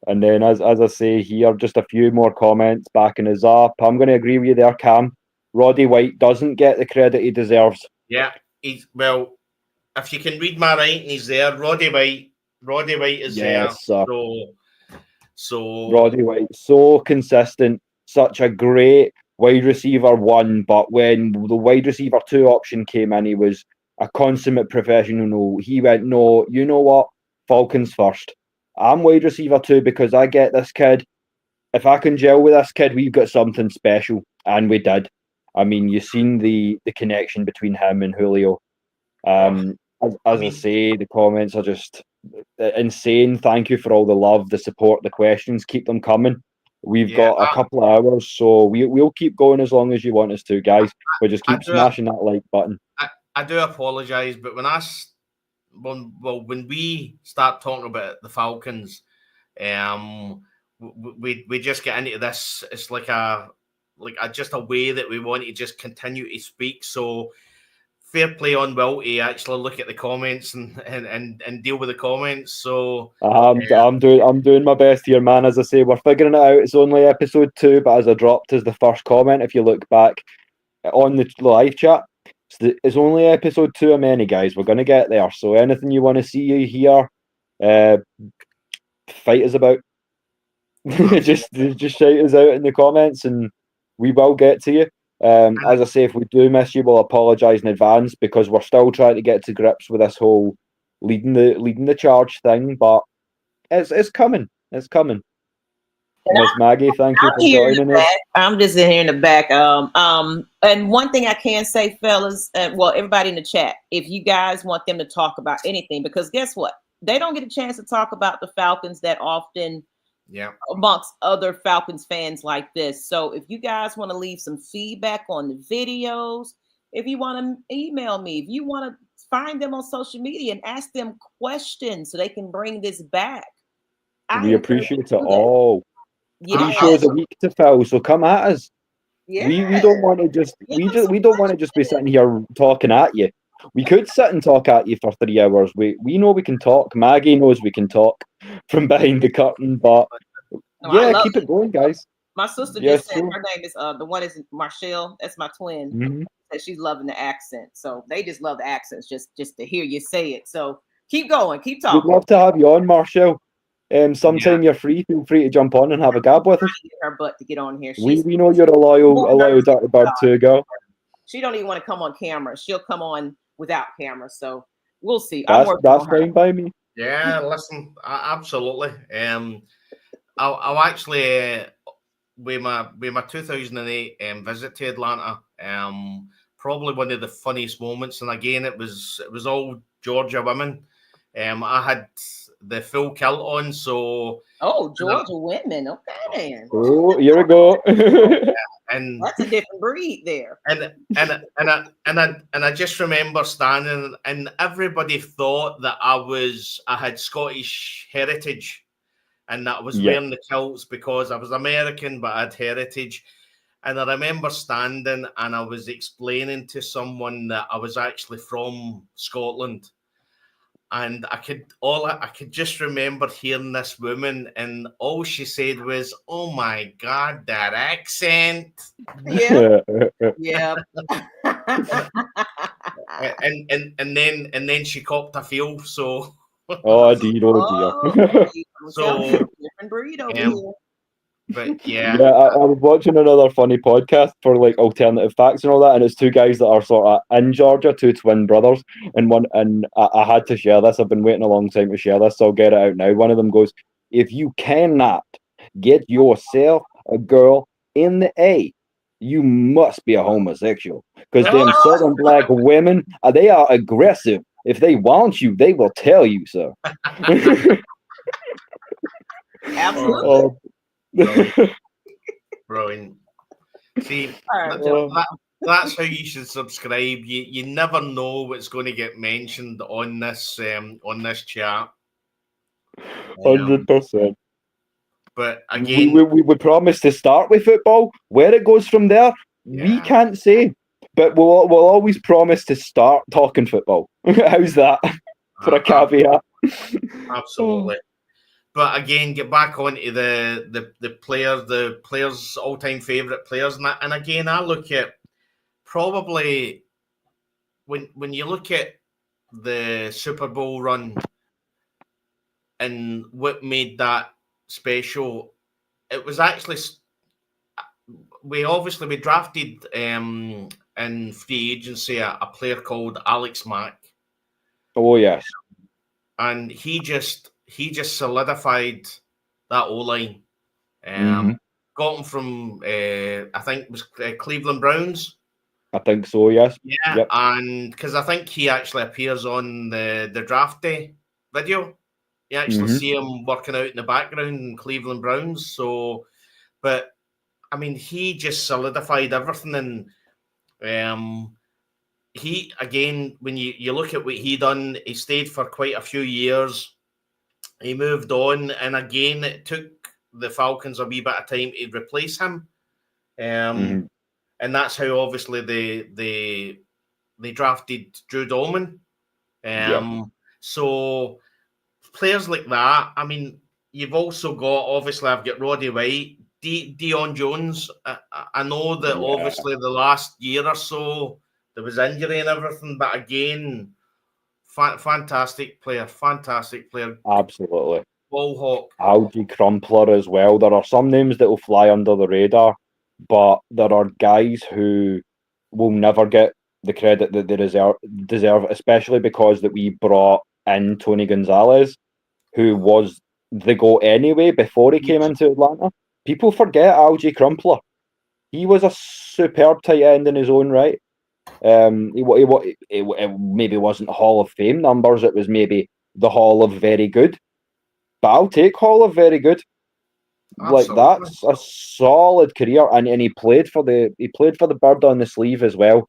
And then, as I say here, just a few more comments backing us up. I'm going to agree with you there, Cam. Roddy White doesn't get the credit he deserves. Yeah, well, if you can read my writing, he's there. Roddy White is there. Sir. So Roddy White, so consistent, such a great wide receiver one, but when the wide receiver 2 option came in, he was a consummate professional. He went, no, you know what? Falcons first. I'm wide receiver 2 because I get this kid. If I can gel with this kid, we've got something special. And we did. I mean, you've seen the connection between him and Julio. As I say, the comments are just insane. Thank you for all the love, the support, the questions. Keep them coming. We've got a couple of hours, so we'll keep going as long as you want us to, guys. But just keep smashing that like button. I do apologise, but when we start talking about the Falcons, we just get into this. It's like just a way that we want to just continue to speak. So fair play on Will to actually look at the comments and deal with the comments. So I'm doing my best here, man. As I say, we're figuring it out. It's only episode 2, but as I dropped as the first comment, if you look back on the live chat, it's only episode 2 of many, guys. We're gonna get there. So anything you want to see you hear, fight us about. just shout us out in the comments, and we will get to you. As I say, if we do miss you, we'll apologise in advance because we're still trying to get to grips with this whole leading the charge thing. But it's coming. It's coming. Miss Maggie, thank you for joining us. I'm just in here in the back. And one thing I can say, fellas, everybody in the chat, if you guys want them to talk about anything, because guess what? They don't get a chance to talk about the Falcons that often Yeah. Amongst other Falcons fans like this. So if you guys want to leave some feedback on the videos, if you want to email me, if you want to find them on social media and ask them questions so they can bring this back. We appreciate it all. Yeah. 3 shows a week to fill, so come at us. Yeah. We don't want to just we don't want to just be sitting here talking at you. We could sit and talk at you for 3 hours. We know we can talk. Maggie knows we can talk from behind the curtain, but yeah, keep it going, guys. My sister just said her name is the one is Marshall. That's my twin. Mm-hmm. That she's loving the accent. So they just love the accents just to hear you say it. So keep going, keep talking. We'd love to have you on, Marshall. Sometime you're free, feel free to jump on and have a gab with us. Her butt to get on here. We know you're a loyal Dirty Bird too, girl. She don't even want to come on camera. She'll come on without camera. So we'll see. That's fine by me. Yeah, listen, absolutely. I'll actually with my 2008 visit to Atlanta. Probably one of the funniest moments, and again, it was all Georgia women. I had the full kilt on, so Georgia women, okay then. Oh, here we go. And that's a different breed there. And I just remember standing, and everybody thought that I had Scottish heritage, and that I was wearing the kilts because I was American, but I had heritage. And I remember standing, and I was explaining to someone that I was actually from Scotland. And I could just remember hearing this woman, and all she said was, "Oh my God, that accent!" Yeah, yeah. and then she copped a feel. So, oh dear. So different breed over here. But yeah, I was watching another funny podcast for like alternative facts and all that, and it's 2 guys that are sort of in Georgia, 2 twin brothers, and I had to share this. I've been waiting a long time to share this, so I'll get it out now. One of them goes, "If you cannot get yourself a girl in the A, you must be a homosexual, because them Southern black women, they are aggressive. If they want you, they will tell you so." Absolutely. Brilliant. See, that's how you should subscribe. You never know what's going to get mentioned on this chat. 100%. But again, we promise to start with football. Where it goes from there, we can't say. But we'll always promise to start talking football. How's that for a caveat? Absolutely. But again, get back onto the players' all-time favourite players, and again, I look at probably when you look at the Super Bowl run and what made that special, it was actually we drafted in free agency a player called Alex Mack. Oh yes, and he just solidified that O-line. Got him from I think it was Cleveland Browns. I think so, yes. Yeah, yep. And because I think he actually appears on the draft day video. You actually see him working out in the background in Cleveland Browns. So, but I mean, he just solidified everything. And he, again, when you look at what he done, he stayed for quite a few years. He moved on, and again, it took the Falcons a wee bit of time to replace him. And that's how obviously they drafted Drew Dolman. So players like that. I mean, you've also got, obviously, I've got Roddy White, Deion Jones. I know that obviously the last year or so there was injury and everything, but again, fantastic player. Absolutely. Ball hawk. Algie Crumpler as well. There are some names that will fly under the radar, but there are guys who will never get the credit that they deserve, especially because that we brought in Tony Gonzalez, who was the GOAT anyway before he came into Atlanta. People forget Algie Crumpler. He was a superb tight end in his own right. It maybe wasn't Hall of Fame numbers. It was maybe the Hall of Very Good. But I'll take Hall of Very Good. Like, Absolutely. that's a solid career, and he played for the bird on the sleeve as well,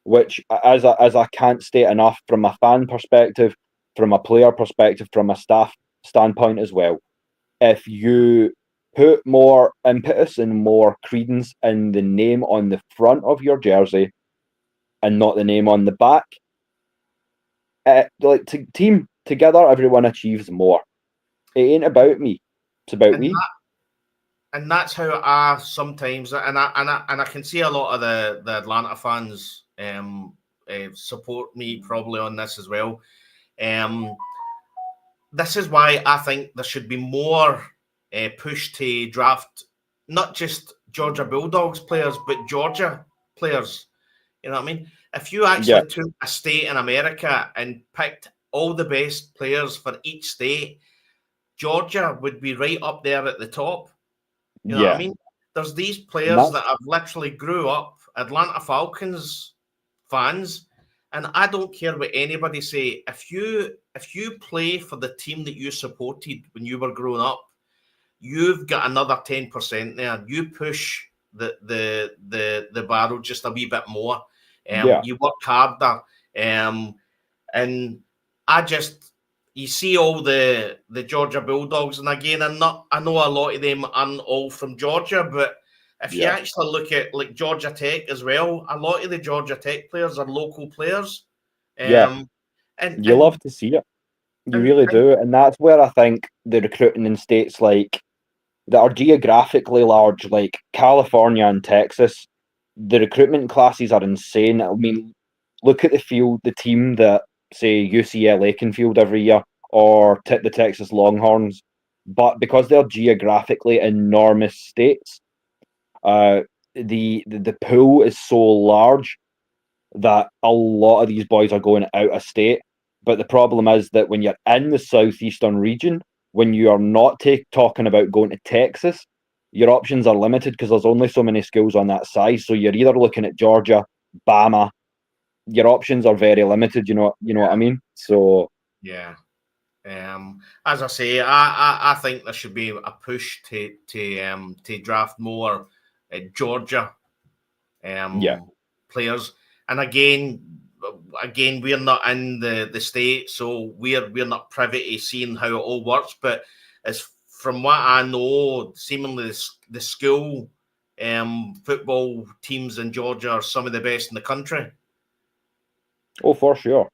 which, as I can't state enough, from a fan perspective, from a player perspective, from a staff standpoint as well. If you put more impetus and more credence in the name on the front of your jersey and not the name on the back, team together, everyone achieves more. It ain't about me; it's about we. And that's how I sometimes, and I can see a lot of the Atlanta fans support me probably on this as well. This is why I think there should be more push to draft not just Georgia Bulldogs players, but Georgia players. You know what I mean? If you actually took a state in America and picked all the best players for each state, Georgia would be right up there at the top. You know what I mean? There's these players that have literally grew up Atlanta Falcons fans, and I don't care what anybody say. If you play for the team that you supported when you were growing up, you've got another 10% there. You push the barrel just a wee bit more. You work harder. And you see all the Georgia Bulldogs, and again, I know a lot of them aren't all from Georgia, but if you actually look at like Georgia Tech as well, a lot of the Georgia Tech players are local players. And you love to see it. You really do. And that's where I think the recruiting in states like that are geographically large, like California and Texas, the recruitment classes are insane. I mean, look at the team that, say, UCLA can field every year, or the Texas Longhorns. But because they're geographically enormous states, the pool is so large that a lot of these boys are going out of state. But the problem is that when you're in the southeastern region, when you are not talking about going to Texas, your options are limited because there's only so many schools on that size. So you're either looking at Georgia, Bama. Your options are very limited. You know what I mean? So yeah. As I say, I think there should be a push to draft more Georgia players. And again, we're not in the state, so we're not privy to seeing how it all works. But as from what I know, seemingly the school football teams in Georgia are some of the best in the country. Oh, for sure.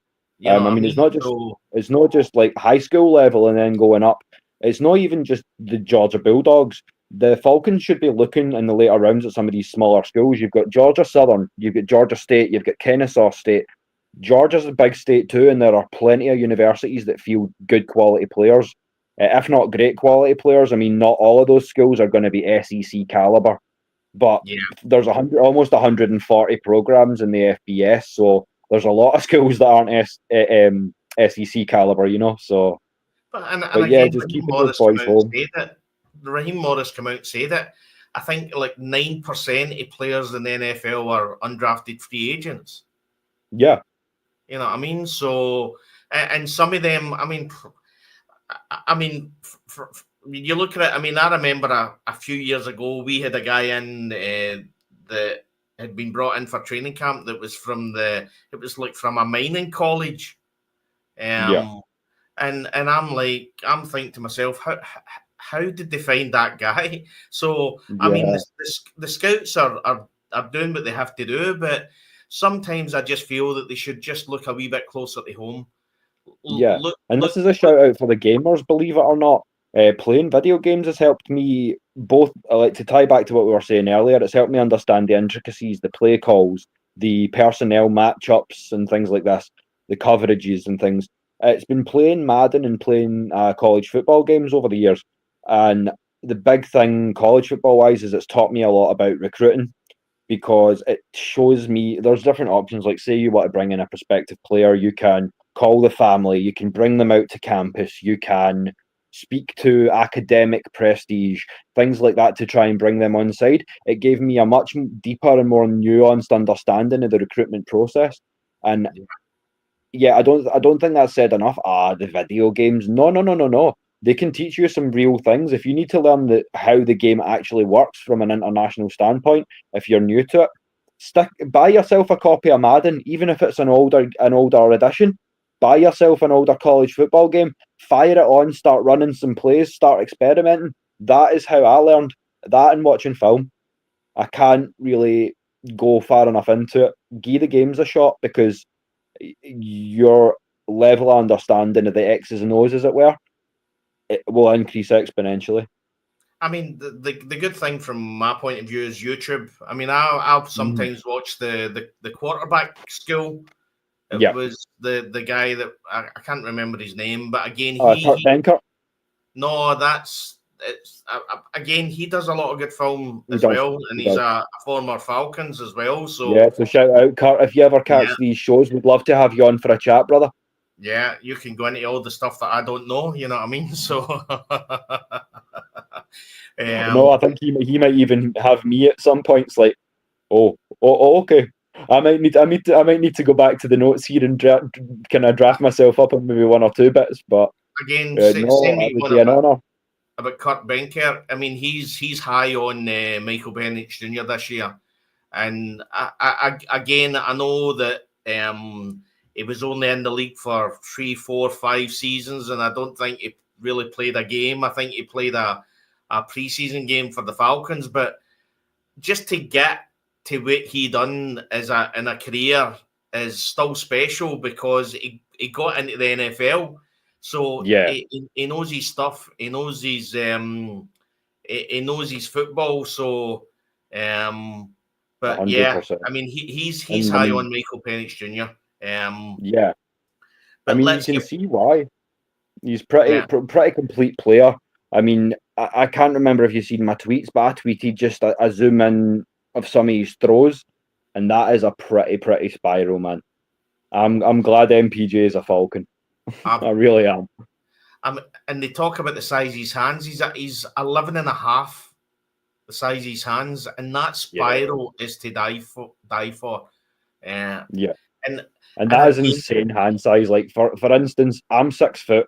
I mean, it's not just like high school level and then going up. It's not even just the Georgia Bulldogs. The Falcons should be looking in the later rounds at some of these smaller schools. You've got Georgia Southern, you've got Georgia State, you've got Kennesaw State. Georgia's a big state too, and there are plenty of universities that field good quality players, if not great quality players. I mean, not all of those schools are going to be SEC caliber, but there's almost 140 programs in the FBS, so there's a lot of schools that aren't SEC caliber, So, again, just keeping those boys home. Raheem Morris came out and said it. I think like 9% of players in the NFL are undrafted free agents. Yeah. You know what I mean? So, and some of them, I mean, you look at it, I mean, I remember a few years ago, we had a guy in that had been brought in for training camp that was from a mining college. And I'm thinking to myself, how did they find that guy? So, I mean, the scouts are doing what they have to do, but sometimes I just feel that they should just look a wee bit closer to home. This is a shout out for the gamers, believe it or not. Playing video games has helped me both, to tie back to what we were saying earlier, it's helped me understand the intricacies, the play calls, the personnel matchups and things like this, the coverages and things. It's been playing Madden and playing college football games over the years. And the big thing college football wise is it's taught me a lot about recruiting, because it shows me there's different options. Like, say you want to bring in a prospective player, you can call the family, you can bring them out to campus, you can speak to academic prestige, things like that, to try and bring them on side. It gave me a much deeper and more nuanced understanding of the recruitment process. And I don't think that's said enough. The video games. No. they can teach you some real things. If you need to learn how the game actually works from an international standpoint, if you're new to it, buy yourself a copy of Madden, even if it's an older edition. Buy yourself an older college football game, fire it on, start running some plays, start experimenting. That is how I learned. That and watching film. I can't really go far enough into it. Give the games a shot, because your level of understanding of the X's and O's, as it were, it will increase exponentially. I mean, the good thing from my point of view is YouTube. I mean, I'll sometimes watch the quarterback school. It was the guy that I can't remember his name, but again, again, he does a lot of good film as well, and he's a former Falcons as well. So yeah, so shout out, Kurt, if you ever catch these shows, we'd love to have you on for a chat, brother. Yeah, you can go into all the stuff that I don't know. You know what I mean? So no, I think he might even have me at some points. Like, okay. I might need to go back to the notes here and kind of draft myself up on maybe one or two bits. But again, send me one an honor. About Kurt Benkert. I mean, he's high on Michael Penix Jr. this year, and I know that he was only in the league for 3, 4, 5 seasons, and I don't think he really played a game. I think he played a preseason game for the Falcons, but just to get to what he done in a career is still special, because he got into the NFL. So he knows his stuff. He knows his football. So, but 100%. Yeah, I mean he's high on Michael Penix Jr. But I mean, you can see why. He's pretty complete player. I mean, I can't remember if you've seen my tweets, but I tweeted just a zoom in of some of his throws, and that is a pretty spiral, man. I'm glad MPJ is a Falcon. I really am. And they talk about the size of his hands. He's 11 and a half, the size of his hands, and that spiral is to die for. And that is insane hand size. Like for instance, I'm 6 foot.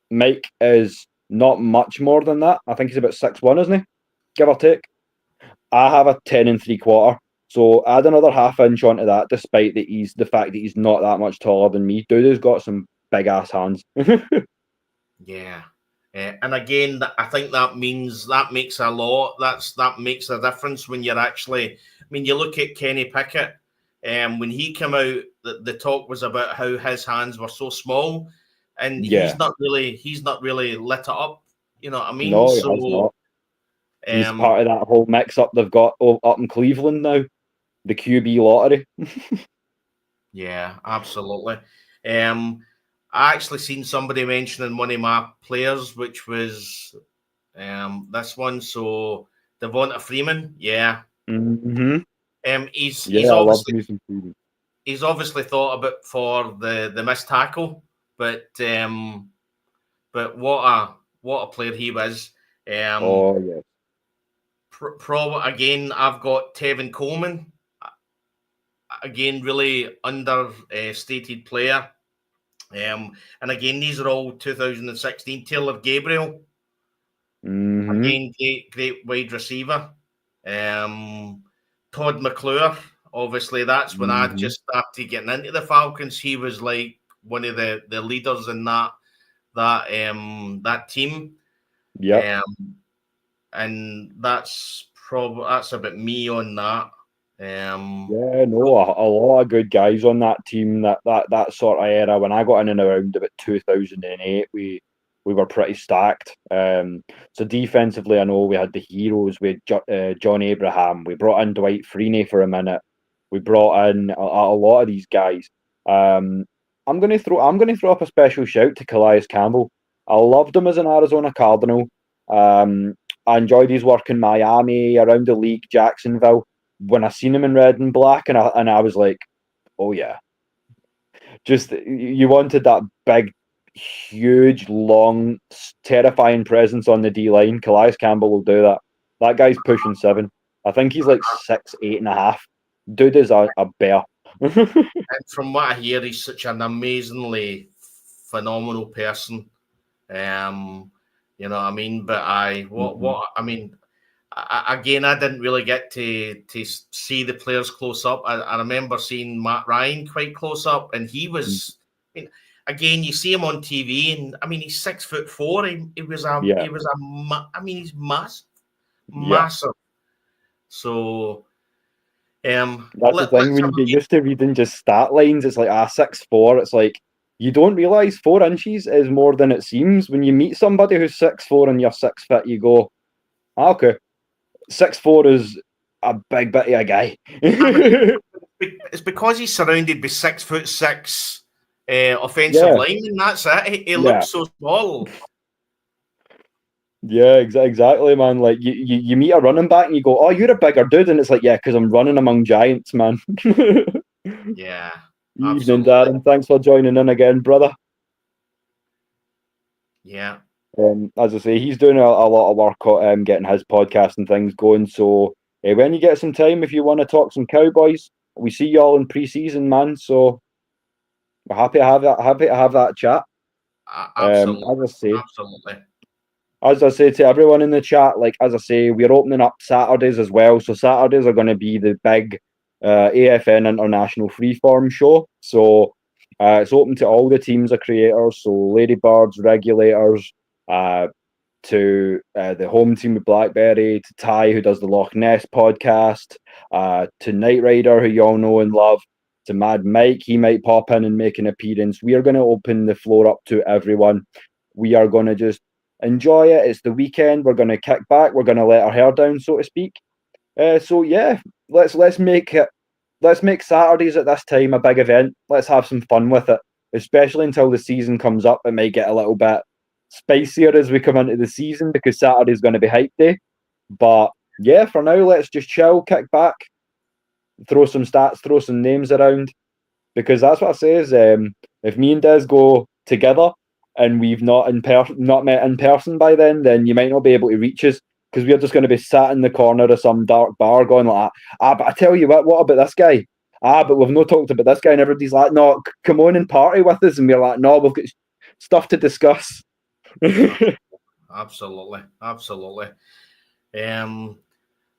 Mike is not much more than that. I think he's about 6'1", isn't he? Give or take. I have a 10 3/4. So add another half inch onto that, despite the fact that he's not that much taller than me. Dude has got some big ass hands. Yeah. And again, I think that makes a lot. That makes a difference when you're actually. I mean, you look at Kenny Pickett. When he came out, the talk was about how his hands were so small, and he's not really lit it up. You know what I mean? No, he has not. He's part of that whole mix-up they've got up in Cleveland now, the QB lottery. Yeah, absolutely. I actually seen somebody mentioning one of my players, which was this one. So Devonta Freeman, yeah. Mm-hmm. He's obviously thought about for the missed tackle, but what a player he was. Again, I've got Tevin Coleman. Again, really understated player. And again, these are all 2016. Taylor Gabriel. Mm-hmm. Again, great wide receiver. Todd McClure. Obviously, that's when I just started getting into the Falcons. He was like one of the leaders in that team. Yeah. And that's about me on that. A lot of good guys on that team. That sort of era. When I got in and around about 2008, we were pretty stacked. So defensively, I know we had the heroes with John Abraham. We brought in Dwight Freeney for a minute. We brought in a lot of these guys. I'm gonna throw up a special shout to Calais Campbell. I loved him as an Arizona Cardinal. I enjoyed his work in Miami, around the league, Jacksonville. When I seen him in red and black, and I was like, oh yeah. Just, you wanted that big, huge, long, terrifying presence on the D-line. Calais Campbell will do that. That guy's pushing 7. I think he's like 6', 8.5". Dude is a bear. And from what I hear, he's such an amazingly phenomenal person. You know what I mean? But again, I didn't really get to see the players close up. I remember seeing Matt Ryan quite close up, and he was. I mean, again, you see him on TV, and I mean, he's 6'4". He's massive, massive. So, that's the thing. When you get used to reading just stat lines, it's like 6'4". It's like you don't realize 4 inches is more than it seems. When you meet somebody who's 6'4" and you're 6 foot, you go, okay. 6'4" is a big bit of a guy. It's because he's surrounded by 6'6" offensive linemen. That's it. He looks so small. Yeah, exactly, man. Like you meet a running back and you go, "Oh, you're a bigger dude," and it's like, "Yeah, because I'm running among giants, man." Yeah. Evening, Darren. Thanks for joining in again, brother. Yeah. As I say, he's doing a lot of work on getting his podcast and things going. So when you get some time, if you want to talk some Cowboys, we see you all in pre-season, man. So we're happy to have that chat. Absolutely. As I say to everyone in the chat, like as I say, we're opening up Saturdays as well. So Saturdays are going to be the big AFN International Freeform show. So it's open to all the teams of creators. So Ladybirds, Regulators, to the home team with Blackberry, to Ty, who does the Loch Ness podcast, to Knight Rider, who you all know and love, to Mad Mike, he might pop in and make an appearance. We are going to open the floor up to everyone. We are going to just enjoy it. It's the weekend. We're going to kick back. We're going to let our hair down, so to speak. So yeah, let's make Saturdays at this time a big event. Let's have some fun with it, especially until the season comes up. It might get a little bit spicier as we come into the season because Saturday's going to be hype day. But yeah, for now, let's just chill, kick back, throw some stats, throw some names around, because that's what I say is if me and Des go together and we've not met in person by then you might not be able to reach us because we're just going to be sat in the corner of some dark bar going like, but I tell you what about this guy? But we've not talked about this guy, and everybody's like, no, come on and party with us, and we're like, no, we've got stuff to discuss. Absolutely.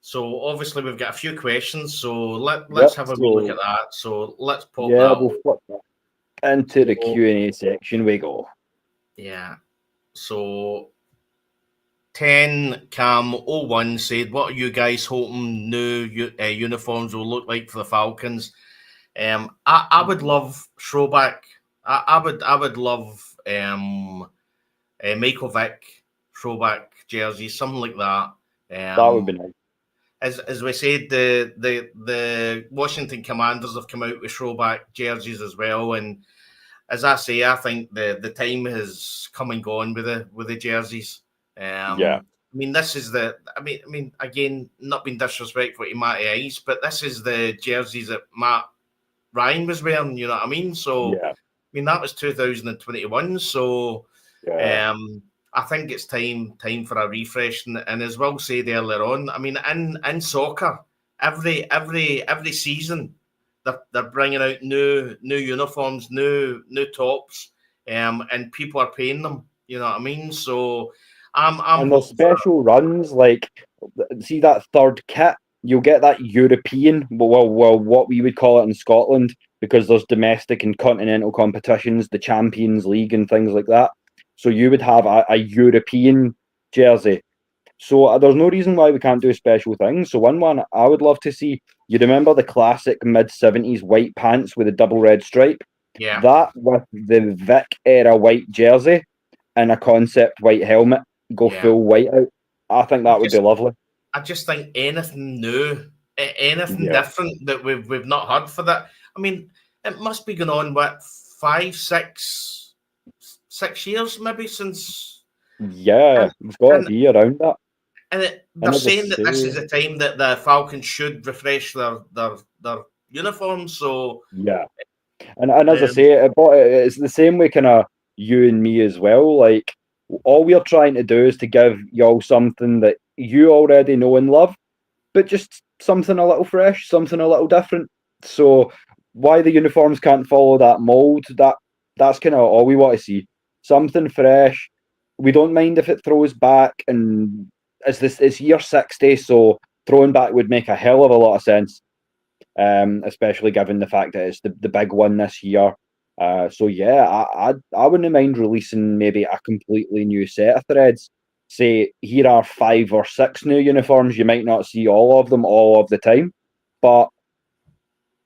So obviously we've got a few questions, so let's have a wee look at that. So let's pop that. We'll flip that into the Q&A section we go. Yeah. So 10Cam01 said, what are you guys hoping new uniforms will look like for the Falcons? I would love throwback. I would love Michael Vick throwback jerseys, something like that. That would be nice. As we said, the Washington Commanders have come out with throwback jerseys as well, and as I say, I think the time has come and gone with the jerseys. I mean, this is I mean, again, not being disrespectful to Matty Ice, but this is the jerseys that Matt Ryan was wearing. You know what I mean? So, I mean, that was 2021. So, I think it's time for a refresh. And as Will said earlier on, I mean, in soccer, every season they're bringing out new uniforms, new tops, and people are paying them. You know what I mean? So and the special runs, like see that third kit, you'll get that European, well, what we would call it in Scotland, because there's domestic and continental competitions, the Champions League and things like that. So you would have a European jersey. So there's no reason why we can't do special things. So one I would love to see, you remember the classic mid-70s white pants with a double red stripe? Yeah. That with the Vic era white jersey and a concept white helmet, go full white out. I think that would be lovely. I just think anything new, anything different that we've not heard for that. I mean, it must be going on, what, 5, 6 years maybe since. Yeah, it's got to be around that. And they're saying that this is the time that the Falcons should refresh their uniforms. So yeah, and as I say, it's the same way kind of you and me as well. Like all we're trying to do is to give y'all something that you already know and love, but just something a little fresh, something a little different. So why the uniforms can't follow that mold? That's kind of all we want to see. Something fresh, we don't mind if it throws back, and it's year 60, so throwing back would make a hell of a lot of sense, especially given the fact that it's the big one this year. So yeah, I wouldn't mind releasing maybe a completely new set of threads. Say here are 5 or 6 new uniforms. You might not see all of them all of the time, but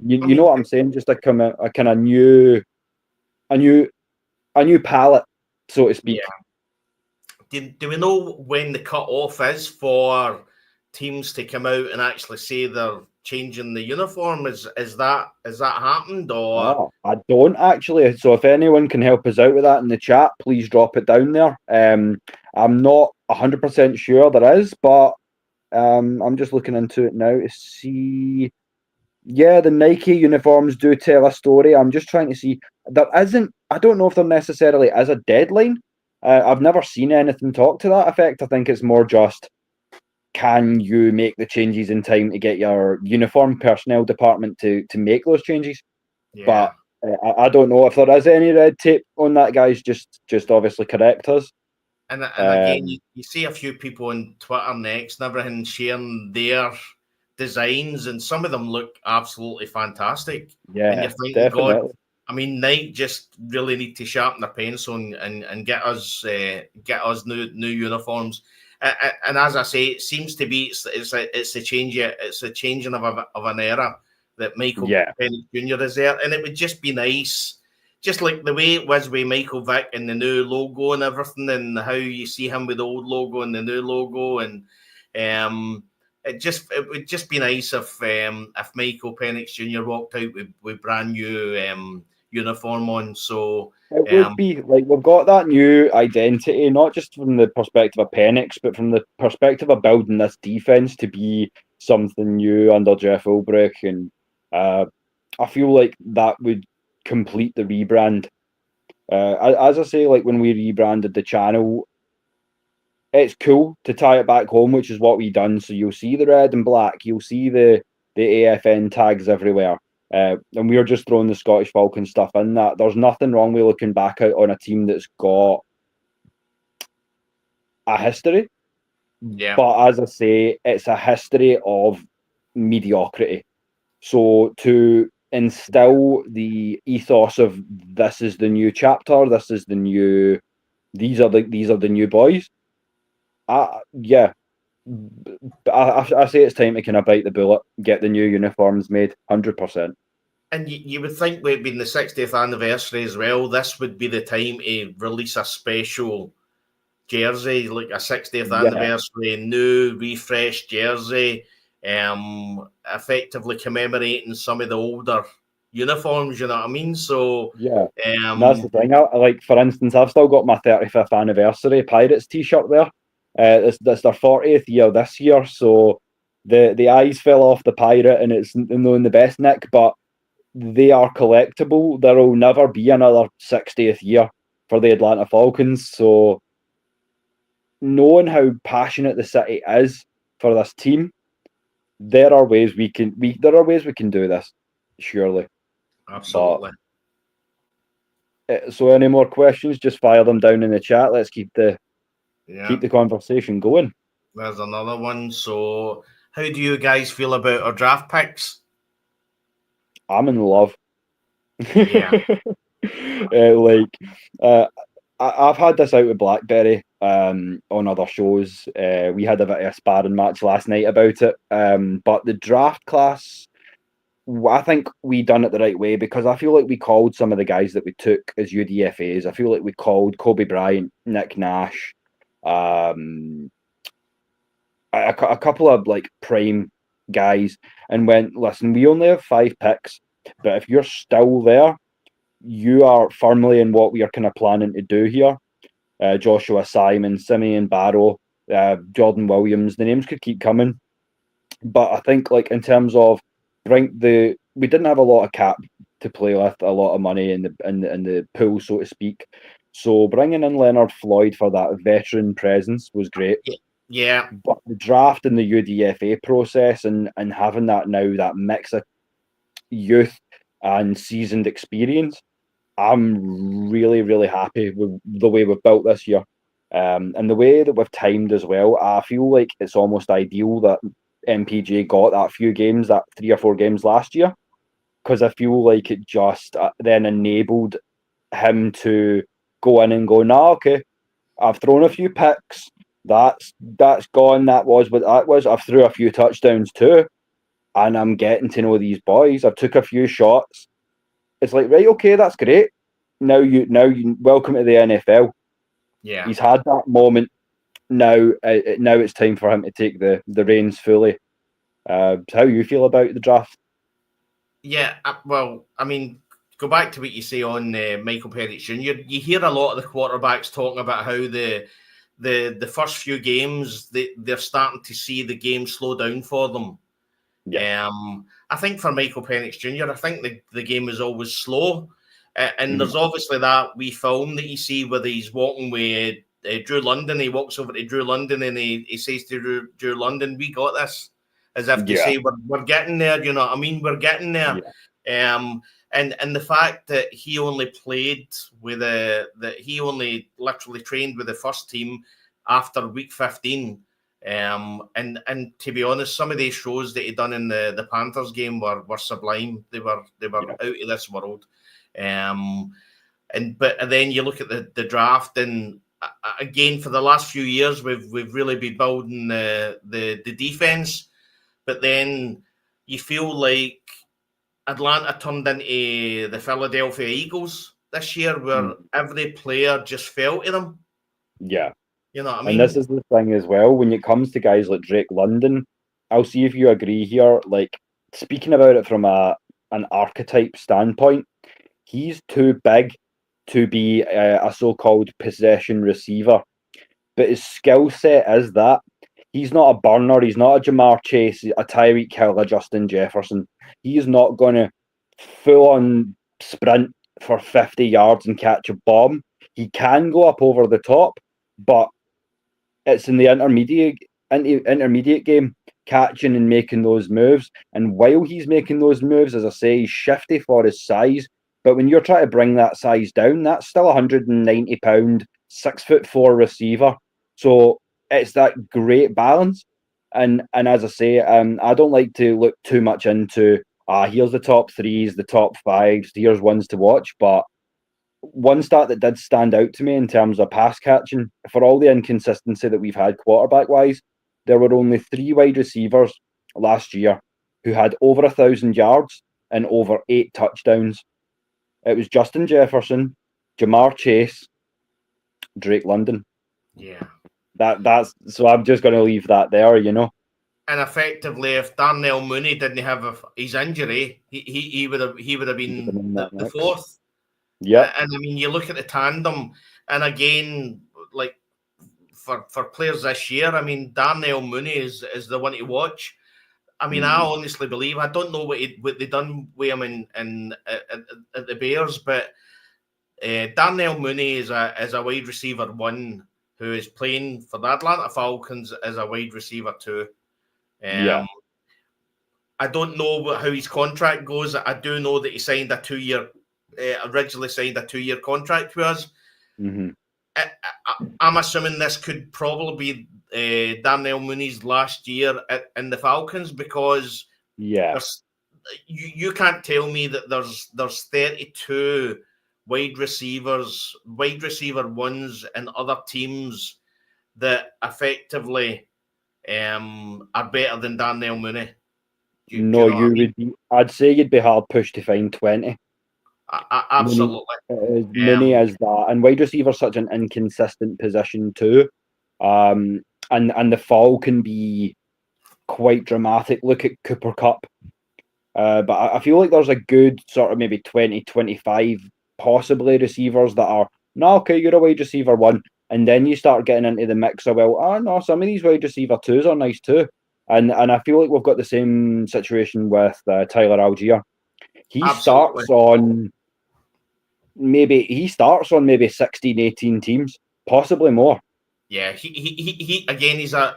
you know what I'm saying? Just a kind of a new palette, so to speak. Yeah. Do we know when the cut off is for teams to come out and actually say they're changing the uniform? Is that happened, or? Oh, I don't actually. So if anyone can help us out with that in the chat, please drop it down there. I'm not 100% sure there is, but I'm just looking into it now to see. Yeah, the Nike uniforms do tell a story. I'm just trying to see. There isn't. I don't know if there necessarily is a deadline. I've never seen anything talk to that effect. I think it's more just, can you make the changes in time to get your uniform personnel department to make those changes? Yeah. But I don't know if there is any red tape on that, guys. Just obviously correct us. And again, you see a few people on Twitter next and everything sharing their designs, and some of them look absolutely fantastic. Yeah, and you're thinking, definitely. God, I mean, Nike just really need to sharpen their pencil and get us new uniforms. And as I say, it seems to be it's a change. It's a changing of an era that Michael Penix Jr. is there, and it would just be nice, just like the way it was with Michael Vick and the new logo and everything, and how you see him with the old logo and the new logo, and it would just be nice if Michael Penix Jr. walked out with brand new uniform on. So it would be like we've got that new identity, not just from the perspective of Penix, but from the perspective of building this defense to be something new under Jeff Ulbrich, and I feel like that would complete the rebrand. As I say, like when we rebranded the channel, it's cool to tie it back home, which is what we done. So you'll see the red and black, you'll see the AFN tags everywhere. And we are just throwing the Scottish Falcons stuff in that. There's nothing wrong with looking back out on a team that's got a history. Yeah. But as I say, it's a history of mediocrity. So to instill the ethos of this is the new chapter, these are the new boys. Yeah. I say it's time to kind of bite the bullet, get the new uniforms made, 100%. And you would think, with being the 60th anniversary as well, this would be the time to release a special jersey, like a 60th anniversary, new refreshed jersey, effectively commemorating some of the older uniforms, you know what I mean? So that's the thing. Like, for instance, I've still got my 35th anniversary Pirates t-shirt there. It's their 40th year this year, so the eyes fell off the pirate, and it's not in the best nick, but they are collectible. There will never be another 60th year for the Atlanta Falcons. So knowing how passionate the city is for this team, there are ways we can do this, surely. Absolutely. So any more questions, just fire them down in the chat. Let's keep the conversation going. There's another one. So how do you guys feel about our draft picks? I'm in love. Yeah. I've had this out with Blackberry on other shows. We had a bit of a sparring match last night about it. But the draft class, I think we done it the right way, because I feel like we called some of the guys that we took as UDFAs. I feel like we called Kobe Bryant, Nick Nash, a couple of like prime guys, and went, listen, we only have 5 picks, but if you're still there, you are firmly in what we are kind of planning to do here. Joshua Simon, Simeon Barrow, Jordan Williams, the names could keep coming. But I think, like, in terms of we didn't have a lot of cap to play with, a lot of money in the pool, so to speak. So bringing in Leonard Floyd for that veteran presence was great. Yeah. But the draft and the UDFA process and having that now, that mix of youth and seasoned experience, I'm really, really happy with the way we've built this year. And the way that we've timed as well, I feel like it's almost ideal that MPJ got that few games, that 3 or 4 games last year, because I feel like it just then enabled him to go in and go, nah, okay, I've thrown a few picks, that's gone, that was what that was. I've threw a few touchdowns too, and I'm getting to know these boys. I've took a few shots. It's like, right, okay, that's great. Now you welcome to the NFL. Yeah, He's had that moment. Now it's time for him to take the reins fully. How you feel about the draft? yeah. Well, I mean, go back to what you say on Michael Penix Jr. You hear a lot of the quarterbacks talking about how the first few games they're starting to see the game slow down for them. Yeah. I think for Michael Penix Jr., I think the game is always slow. And there's obviously that wee film that you see where he's walking with Drew London. He walks over to Drew London and he says to Drew London, "We got this," as if to say, we're getting there. You know what I mean? We're getting there. Yeah. And the fact that he only played with that he only literally trained with the first team after week 15. And to be honest, some of these shows that he done in the Panthers game were sublime. They were out of this world. But then you look at the draft, and again for the last few years we've really been building the defense, but then you feel like Atlanta turned into the Philadelphia Eagles this year, where every player just fell to them. Yeah. You know what I mean? And this is the thing as well, when it comes to guys like Drake London, I'll see if you agree here. Like, speaking about it from an archetype standpoint, he's too big to be a so-called possession receiver. But his skill set is that. He's not a burner. He's not a Jamar Chase, a Tyreek Hill, a Justin Jefferson. He's not going to full-on sprint for 50 yards and catch a bomb. He can go up over the top, but it's in the intermediate game, catching and making those moves. And while he's making those moves, as I say, he's shifty for his size. But when you're trying to bring that size down, that's still 190 pound, 6'4" receiver. So it's that great balance. And as I say, I don't like to look too much into here's the top threes, the top fives, here's ones to watch. But one stat that did stand out to me in terms of pass catching, for all the inconsistency that we've had quarterback wise, there were only 3 wide receivers last year who had over 1,000 yards and over 8 touchdowns. It was Justin Jefferson, Jamar Chase, Drake London. Yeah. That's so I'm just going to leave that there, you know. And effectively, if Darnell Mooney didn't have his injury, he would have been the fourth. Yeah. And I mean, you look at the tandem, and again, like for players this year, I mean, Darnell Mooney is the one to watch. I mean, I honestly believe, I don't know what they done with him at the Bears, but Darnell Mooney is a wide receiver 1 who is playing for the Atlanta Falcons as a wide receiver 2. I don't know how his contract goes. I do know that he signed a 2-year, originally signed a 2-year contract with us. I'm assuming this could probably be Darnell Mooney's last year in the Falcons, because you can't tell me that there's 32 wide receiver 1s in other teams that effectively are better than Darnell Mooney. I'd say you'd be hard pushed to find 20. Absolutely. Mooney is that, and wide receiver is such an inconsistent position too. And the fall can be quite dramatic. Look at Cooper Kupp. But I feel like there's a good sort of maybe 20, 25 possibly receivers that are, no, okay, you're a wide receiver 1. And then you start getting into the mix of, well, no, some of these wide receiver 2s are nice too. And I feel like we've got the same situation with Tyler Algier. He starts on maybe 16, 18 teams, possibly more. Yeah, he again, he's a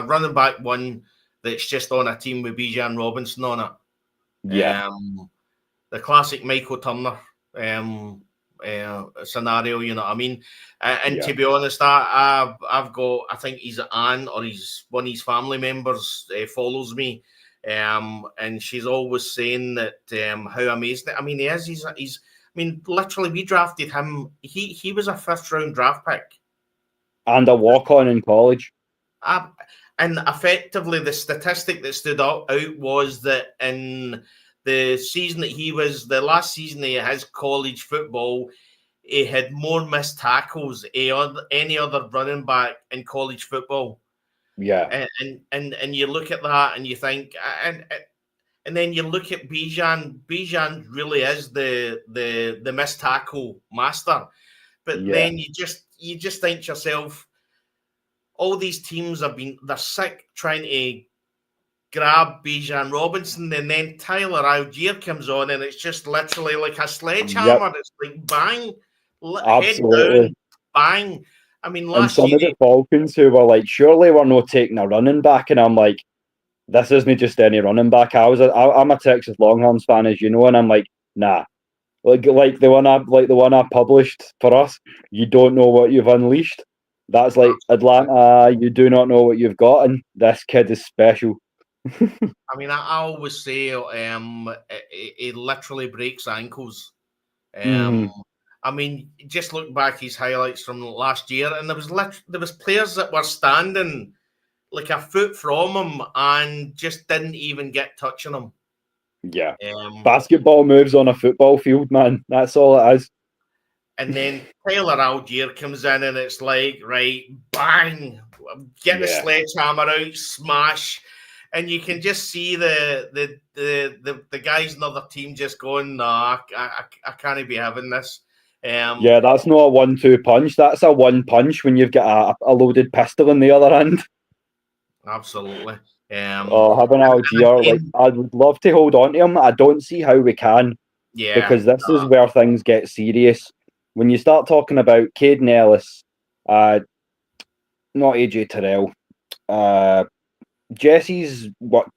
running back 1 that's just on a team with Bijan Robinson on it. Yeah. The classic Michael Turner scenario. You know what I mean? And to be honest, I think his aunt or one of his family members follows me, and she's always saying that how amazing. I mean, he is. He's. I mean, literally, we drafted him. He was a 5th round draft pick and a walk-on in college. And effectively, the statistic that stood out was that in the season that the last season of his college football, he had more missed tackles than any other running back in college football. Yeah. And you look at that and you think, and then you look at Bijan. Bijan really is the missed tackle master. But then you just think to yourself, all these teams they're sick trying to grab Bijan Robinson, and then Tyler Algier comes on, and it's just literally like a sledgehammer. It's like bang, head down, bang. I mean, last year, some of the Falcons who were like, surely we're not taking a running back, and I'm like, this isn't just any running back. I'm a Texas Longhorns fan, as you know, and I'm like, nah. Like the one I published for us, you don't know what you've unleashed. That's like Atlanta, you do not know what you've got, and this kid is special. I mean, I always say he literally breaks ankles. I mean, just look back his highlights from last year, and there was players that were standing like a foot from him and just didn't even get touching him. Yeah, basketball moves on a football field, man. That's all it is. And then Tyler Algier comes in, and it's like, right, bang, get the sledgehammer out, smash, and you can just see the guys in the other team just going, nah, I can't be having this. That's not a 1-2 punch. That's a 1 punch when you've got a loaded pistol in the other end. Absolutely. Having Algier, like, I would love to hold on to him. I don't see how we can. Yeah. Because this is where things get serious. When you start talking about Caden Ellis, not AJ Terrell, Jesse's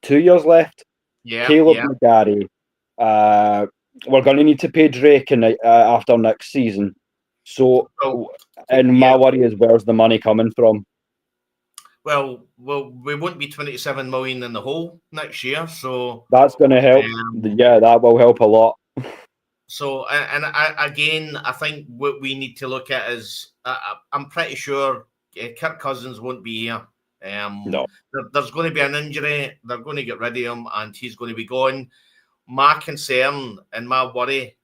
2 years left. Yeah. Caleb McGarry. We're going to need to pay Drake after next season. So, my worry is, where's the money coming from? Well, we won't be 27 million in the hole next year, so that's going to help. That will help a lot. So, again, I think what we need to look at is, I'm pretty sure Kirk Cousins won't be here. No. There's going to be an injury. They're going to get rid of him, and he's going to be gone. My concern and my worry,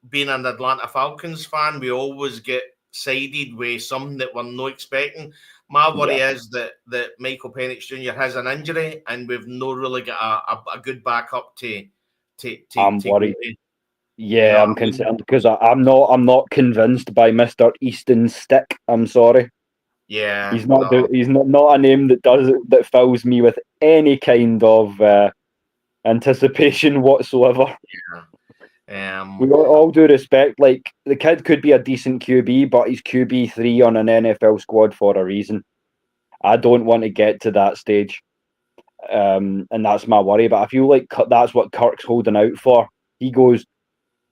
being an Atlanta Falcons fan, we always get sided with something that we're not expecting. My worry is that Michael Penix Jr. has an injury, and we've not really got a good backup to I'm worried. Yeah, I'm concerned because I'm not convinced by Mr. Easton's stick. I'm sorry. Yeah, he's not a name that fills me with any kind of anticipation whatsoever. Yeah. With all due respect, like, the kid could be a decent QB, but he's QB3 on an NFL squad for a reason. I don't want to get to that stage, and that's my worry. But I feel like that's what Kirk's holding out for. He goes,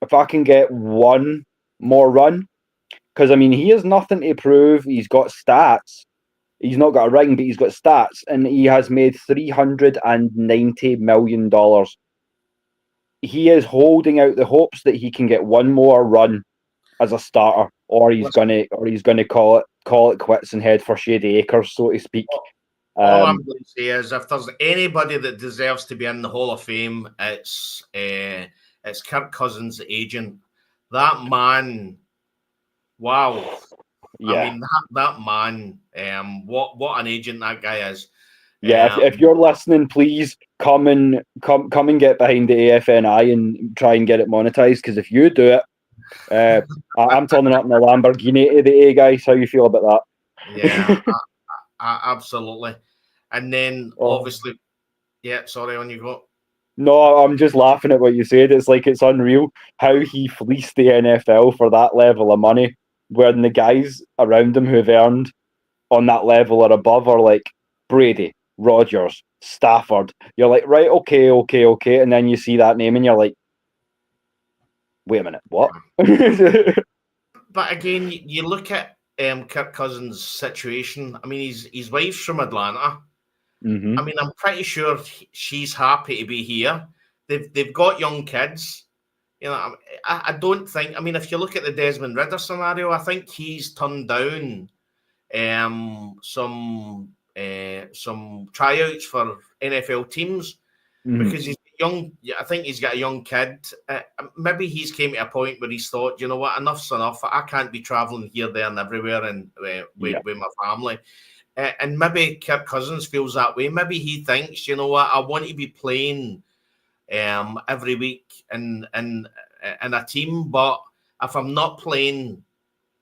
if I can get one more run, because I mean, he has nothing to prove. He's got stats. He's not got a ring, but he's got stats, and he has made $390 million. He is holding out the hopes that he can get one more run as a starter, or he's gonna call it quits and head for Shady Acres, so to speak. All I'm going to say is, if there's anybody that deserves to be in the Hall of Fame, it's Kirk Cousins' agent. That man, wow. Yeah. I mean, that man, what an agent that guy is. Yeah, if you're listening, please come and get behind the AFNI and try and get it monetized. Because if you do it, I'm turning up in a Lamborghini to the A guys. How you feel about that? Yeah, absolutely. And then obviously, sorry, on you go. No, I'm just laughing at what you said. It's like, it's unreal how he fleeced the NFL for that level of money, when the guys around him who've earned on that level or above are like Brady, Rodgers, Stafford. You're like, right, okay, and then you see that name and you're like, wait a minute, what? but again, you look at Kirk Cousins' situation. I mean, his wife's from Atlanta. Mm-hmm. I mean, I'm pretty sure she's happy to be here. They've got young kids. You know, I don't think. I mean, if you look at the Desmond Ridder scenario, I think he's turned down some tryouts for NFL teams because he's young. I think he's got a young kid. Maybe he's came to a point where he's thought, you know what, enough's enough. I can't be traveling here, there, and everywhere, and with my family. And maybe Kirk Cousins feels that way. Maybe he thinks, you know what, I want to be playing every week in a team, but if I'm not playing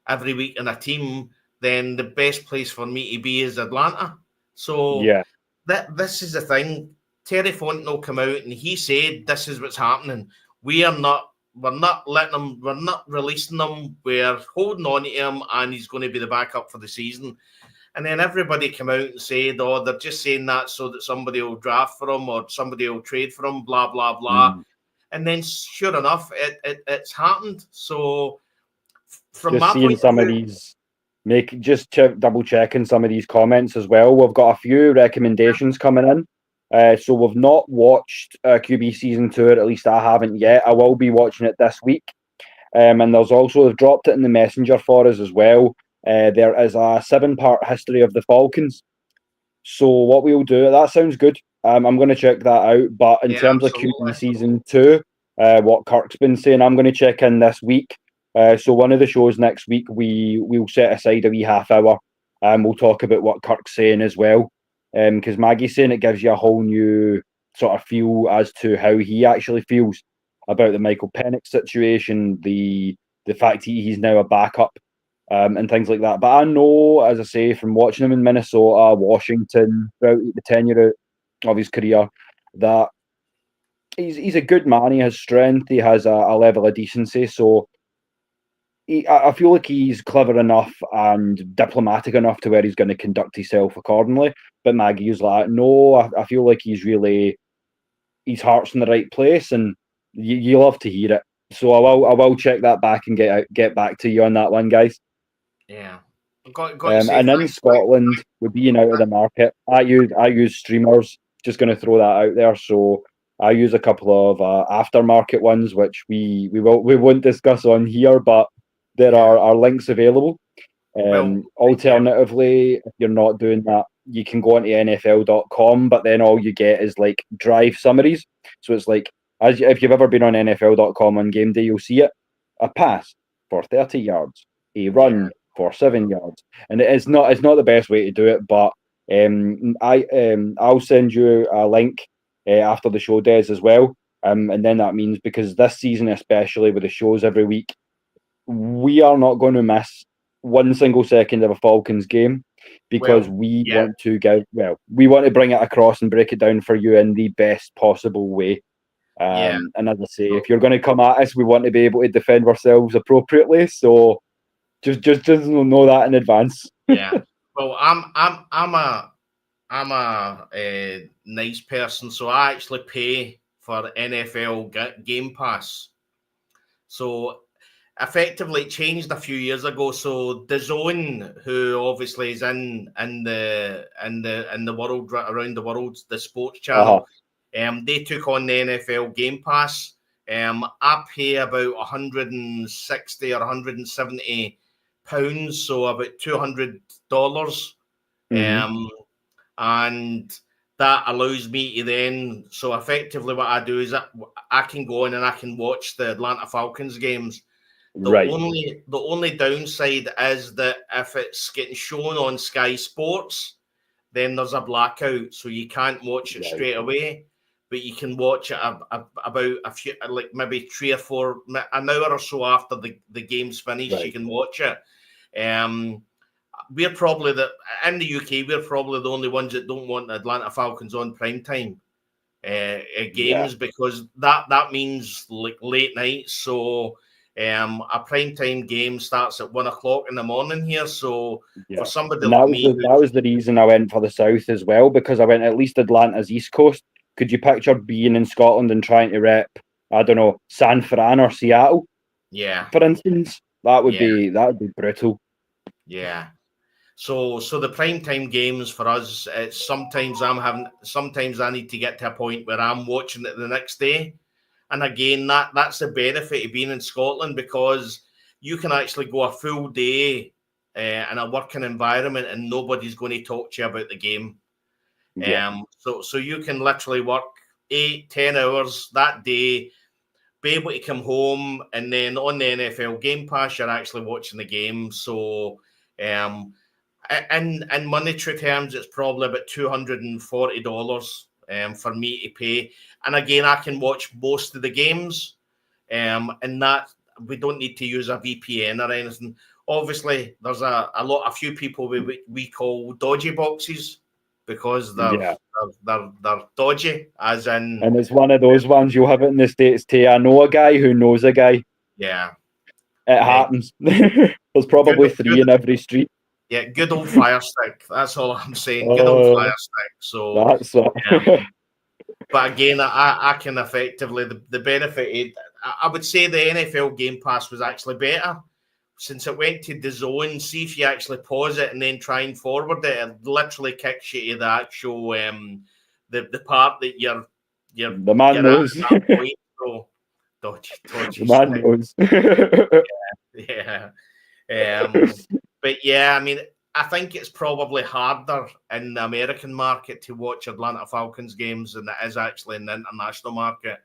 every week in a team, then the best place for me to be is Atlanta. So this is the thing. Terry Fontenot came out and he said, "This is what's happening. We're not letting him. We're not releasing him. We're holding on to him, and he's going to be the backup for the season." And then everybody came out and said, "Oh, they're just saying that so that somebody will draft for him or somebody will trade for him." Blah blah blah. And then, sure enough, it's happened. So, from just my seeing point some of of view, these, double checking some of these comments as well. We've got a few recommendations coming in. So we've not watched QB season 2, or at least I haven't yet. I will be watching it this week. And there's also, they've dropped it in the messenger for us as well. There is a 7-part history of the Falcons. So what we'll do, that sounds good. I'm going to check that out. But in terms of QB season 2, what Kirk's been saying, I'm going to check in this week. So one of the shows next week, we'll set aside a wee half hour and we'll talk about what Kirk's saying as well. Because Maggie's saying it gives you a whole new sort of feel as to how he actually feels about the Michael Penix situation, the fact he's now a backup, and things like that. But I know, as I say, from watching him in Minnesota, Washington, throughout the tenure of his career, that he's a good man. He has strength. He has a level of decency. So I feel like he's clever enough and diplomatic enough to where he's going to conduct himself accordingly. But Maggie's like, no, I feel like his heart's in the right place, and you love to hear it. So I will check that back and get back to you on that one, guys. Yeah. And in Scotland, with being out of the market, I use streamers. Just going to throw that out there. So I use a couple of aftermarket ones, which we won't discuss on here, but there are links available. Alternatively, if you're not doing that, you can go onto NFL.com, but then all you get is like drive summaries. So it's like, if you've ever been on NFL.com on game day, you'll see it. A pass for 30 yards, a run for 7 yards, and it's not the best way to do it. But I'll send you a link after the show days as well. And then that means, because this season, especially with the shows every week, we are not going to miss 1 single second of a Falcons game, because we want to bring it across and break it down for you in the best possible way. And as I say, if you're going to come at us, we want to be able to defend ourselves appropriately. So just know that in advance. Yeah. Well, I'm a nice person, so I actually pay for NFL Game Pass. So effectively, it changed a few years ago. So DAZN, who obviously is in the world, around the world, the sports channel, they took on the NFL Game Pass. I pay about 160 or 170 pounds, so about $200. And that allows me to then, so effectively what I do is I can go in and I can watch the Atlanta Falcons games. The only downside is that if it's getting shown on Sky Sports, then there's a blackout, so you can't watch it straight away, but you can watch it about a few, like maybe 3 or 4, an hour or so after the game's finished. You can watch it. We're probably in the UK, we're probably the only ones that don't want the Atlanta Falcons on primetime games, because that means like late nights. So a primetime game starts at 1 o'clock in the morning here. So for somebody like me, that was the reason I went for the South as well, because I went, at least Atlanta's East Coast. Could you picture being in Scotland and trying to rep, I don't know, San Fran or Seattle? Yeah. For instance. That would be brutal. Yeah. So the primetime games for us, it's sometimes I need to get to a point where I'm watching it the next day. And again, that's the benefit of being in Scotland, because you can actually go a full day in a working environment and nobody's going to talk to you about the game. Yeah. So you can literally work 8-10 hours that day, be able to come home, and then on the NFL Game Pass, you're actually watching the game. So in monetary terms, it's probably about $240 for me to pay. And again, I can watch most of the games, and that we don't need to use a VPN or anything. Obviously, there's a few people we call dodgy boxes, because they're dodgy, as in. And it's one of those ones you'll have it in the States too. I know a guy who knows a guy. Yeah. It happens. There's probably three in every street. Yeah, good old Fire Stick. That's all I'm saying. Good old Fire Stick. So that's but again, I can effectively the benefit. I would say the NFL Game Pass was actually better, since it went to the zone. See if you actually pause it and then try and forward it. It literally kicks you to the actual the part that you're the man knows. At that point. So dodgy the man knows. But yeah, I mean, I think it's probably harder in the American market to watch Atlanta Falcons games than it is actually in the international market,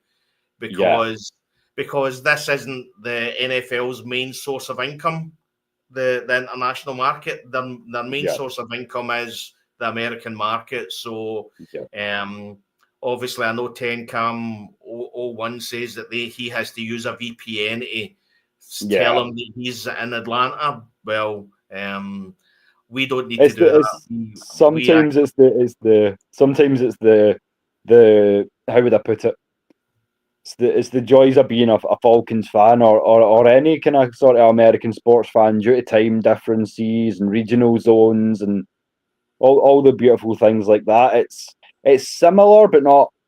because this isn't the NFL's main source of income. The international market, their main source of income is the American market. So obviously, I know 10Cam01 says that he has to use a VPN to tell him that he's in Atlanta. Well, we don't need to do that. Sometimes it's the how would I put it? It's the joys of being a Falcons fan or any kind of sort of American sports fan, due to time differences and regional zones and all the beautiful things like that. It's similar, but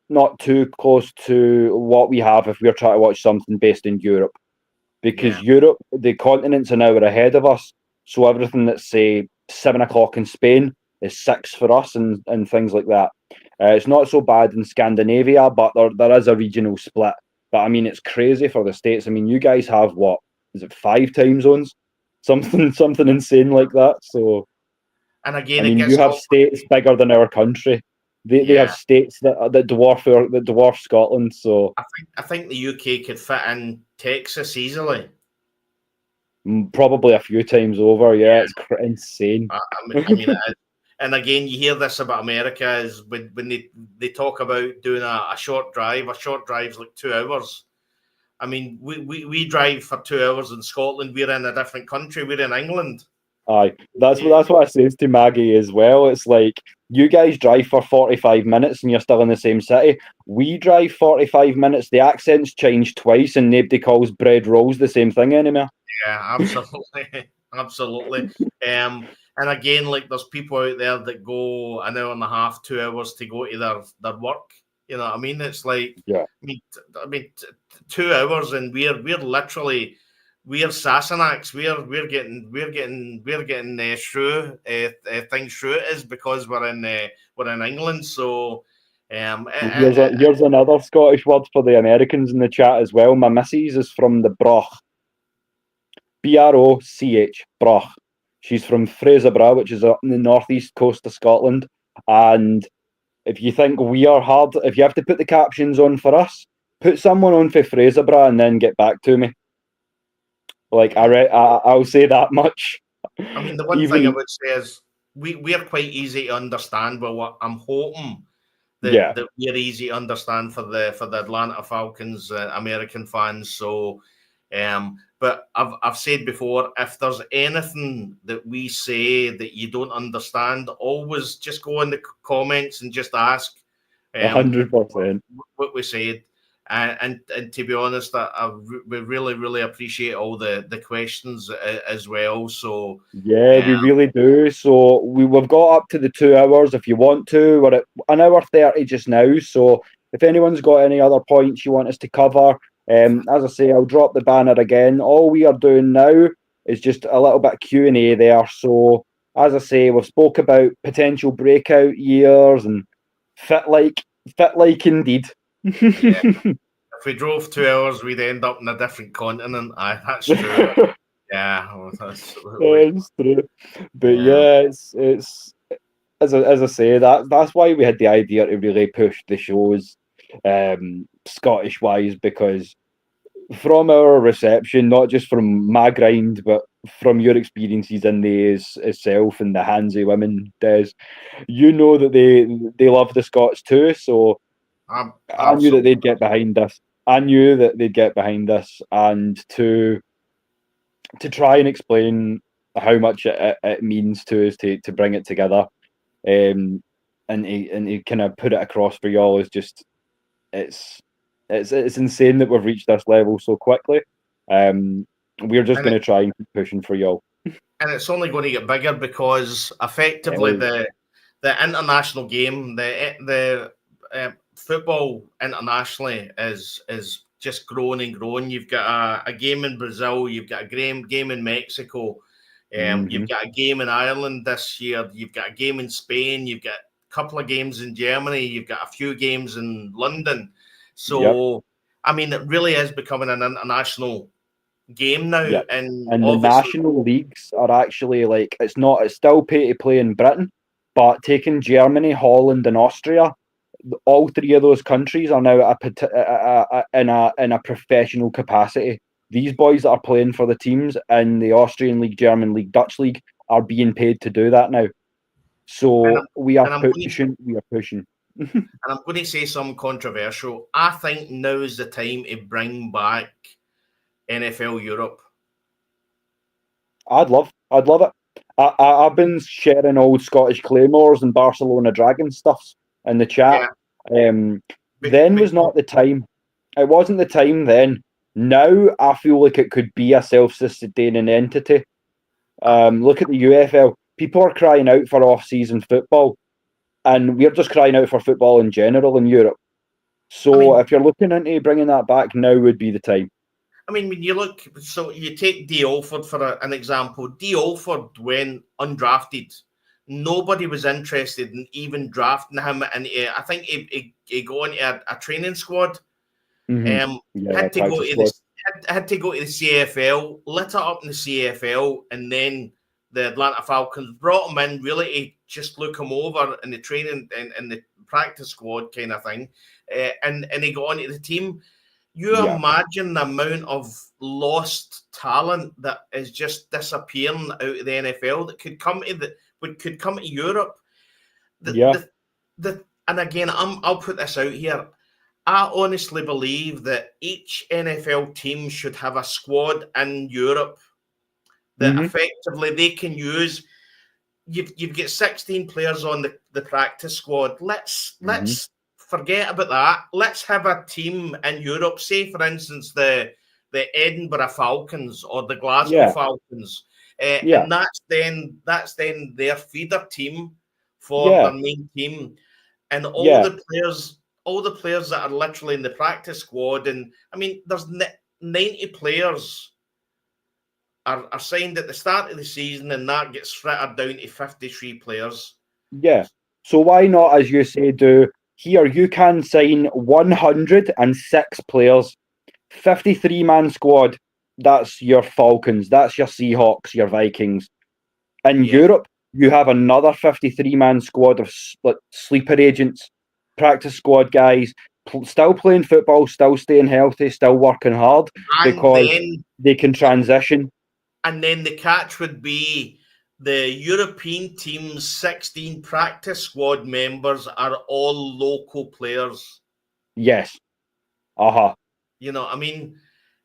not too close to what we have if we're trying to watch something based in Europe, because Europe, the continent's an hour ahead of us, so everything that's say 7:00 in Spain is 6 for us, and things like that. It's not so bad in Scandinavia, but there is a regional split. But I mean, it's crazy for the States. I mean, you guys have what is it, 5 time zones, something insane like that. So, and again, I mean, you have states bigger than our country. They have states that dwarf Scotland. So I think the UK could fit in Texas easily. Probably a few times over. Yeah, it's insane. I mean and again, you hear this about America is when they talk about doing a short drive. A short drive's like 2 hours. I mean, we drive for 2 hours in Scotland. We're in a different country. We're in England. Aye, that's what I says to Maggie as well. It's like, you guys drive for 45 minutes and you're still in the same city. We drive 45 minutes. The accents change twice and nobody calls bread rolls the same thing anymore. Yeah, absolutely. Absolutely. And again, like, there's people out there that go an hour and a half, 2 hours to go to their work. You know what I mean? It's like, I mean, 2 hours, and we're literally, we're Sassenachs. We're getting through things through it is because we're in England. So here's another Scottish word for the Americans in the chat as well. My missus is from the Broch, Broch, Broch. She's from Fraserburgh, which is up in the northeast coast of Scotland. And if you think we are hard, if you have to put the captions on for us, put someone on for Fraserburgh and then get back to me. Like, I'll say that much. I mean, the one thing I would say is we're quite easy to understand. But what I'm hoping that we're easy to understand for the Atlanta Falcons American fans. So, but I've said before, if there's anything that we say that you don't understand, always just go in the comments and just ask. 100%. What we said. And to be honest, we really appreciate all the questions as well. So we really do. So we've got up to the 2 hours. If you want to, we're at 1 hour 30 just now. So if anyone's got any other points you want us to cover, as I say, I'll drop the banner again. All we are doing now It's just a little bit of Q&A there. So, as I say, we've spoke about potential breakout years and fit like indeed. Yeah. If we drove 2 hours, we'd end up in a different continent. Aye, that's true. Yeah, that's It's true. But yeah. it's as I say, that's why we had the idea to really push the shows Scottish wise, because from our reception, not just from my grind, but from your experiences in the itself and the hands of women, Des, you know that they love the Scots too. So I knew that they'd get behind us. I knew that they'd get behind us, and to try and explain how much it means to us to bring it together, and to kind of put it across for y'all is just it's insane that we've reached this level so quickly. We're just going to try and keep pushing for y'all. And it's only going to get bigger because effectively the international game, the football internationally is just growing and growing. You've got a game in Brazil, you've got a game in Mexico, you've got a game in Ireland this year, you've got a game in Spain, you've got a couple of games in Germany, you've got a few games in London. So, I mean, it really is becoming an international game now. Yep. And the national leagues are actually like, it's still pay to play in Britain, but taking Germany, Holland, and Austria, all three of those countries are now in a professional capacity. These boys that are playing for the teams in the Austrian league, German league, Dutch league are being paid to do that now. So we are pushing. And I'm going to say something controversial. I think now is the time to bring back NFL Europe. I'd love it. I've been sharing old Scottish Claymores and Barcelona Dragons stuffs in the chat. Then was not the time. It wasn't the time then. Now I feel like it could be a self-sustaining entity. Look at the UFL. People are crying out for off-season football, and we're just crying out for football in general in Europe. So if you're looking into bringing that back, now would be the time. I mean, when you look, so you take D. Alford for an example. D. Alford went undrafted. Nobody was interested in even drafting him, and I think he got into a training squad. Had to go to the CFL, lit it up in the CFL, and then the Atlanta Falcons brought him in really to just look him over in the training and the practice squad kind of thing, and he got onto the team. You imagine the amount of lost talent that is just disappearing out of the NFL that could come to Europe. And again, I'll put this out here. I honestly believe that each NFL team should have a squad in Europe that effectively they can use. You've got 16 players on the practice squad. Let's forget about that. Let's have a team in Europe. Say, for instance, the Edinburgh Falcons or the Glasgow Falcons, and that's then their feeder team for their main team, and all the players that are literally in the practice squad. And I mean, there's 90 players are signed at the start of the season, and that gets frittered down to 53 players. Yeah. So why not, as you say, here you can sign 106 players, 53-man squad. That's your Falcons, that's your Seahawks, your Vikings. In Europe, you have another 53-man squad of sleeper agents, practice squad guys, still playing football, still staying healthy, still working hard, because they can transition. And then the catch would be the European team's 16 practice squad members are all local players. Yes. You know, I mean...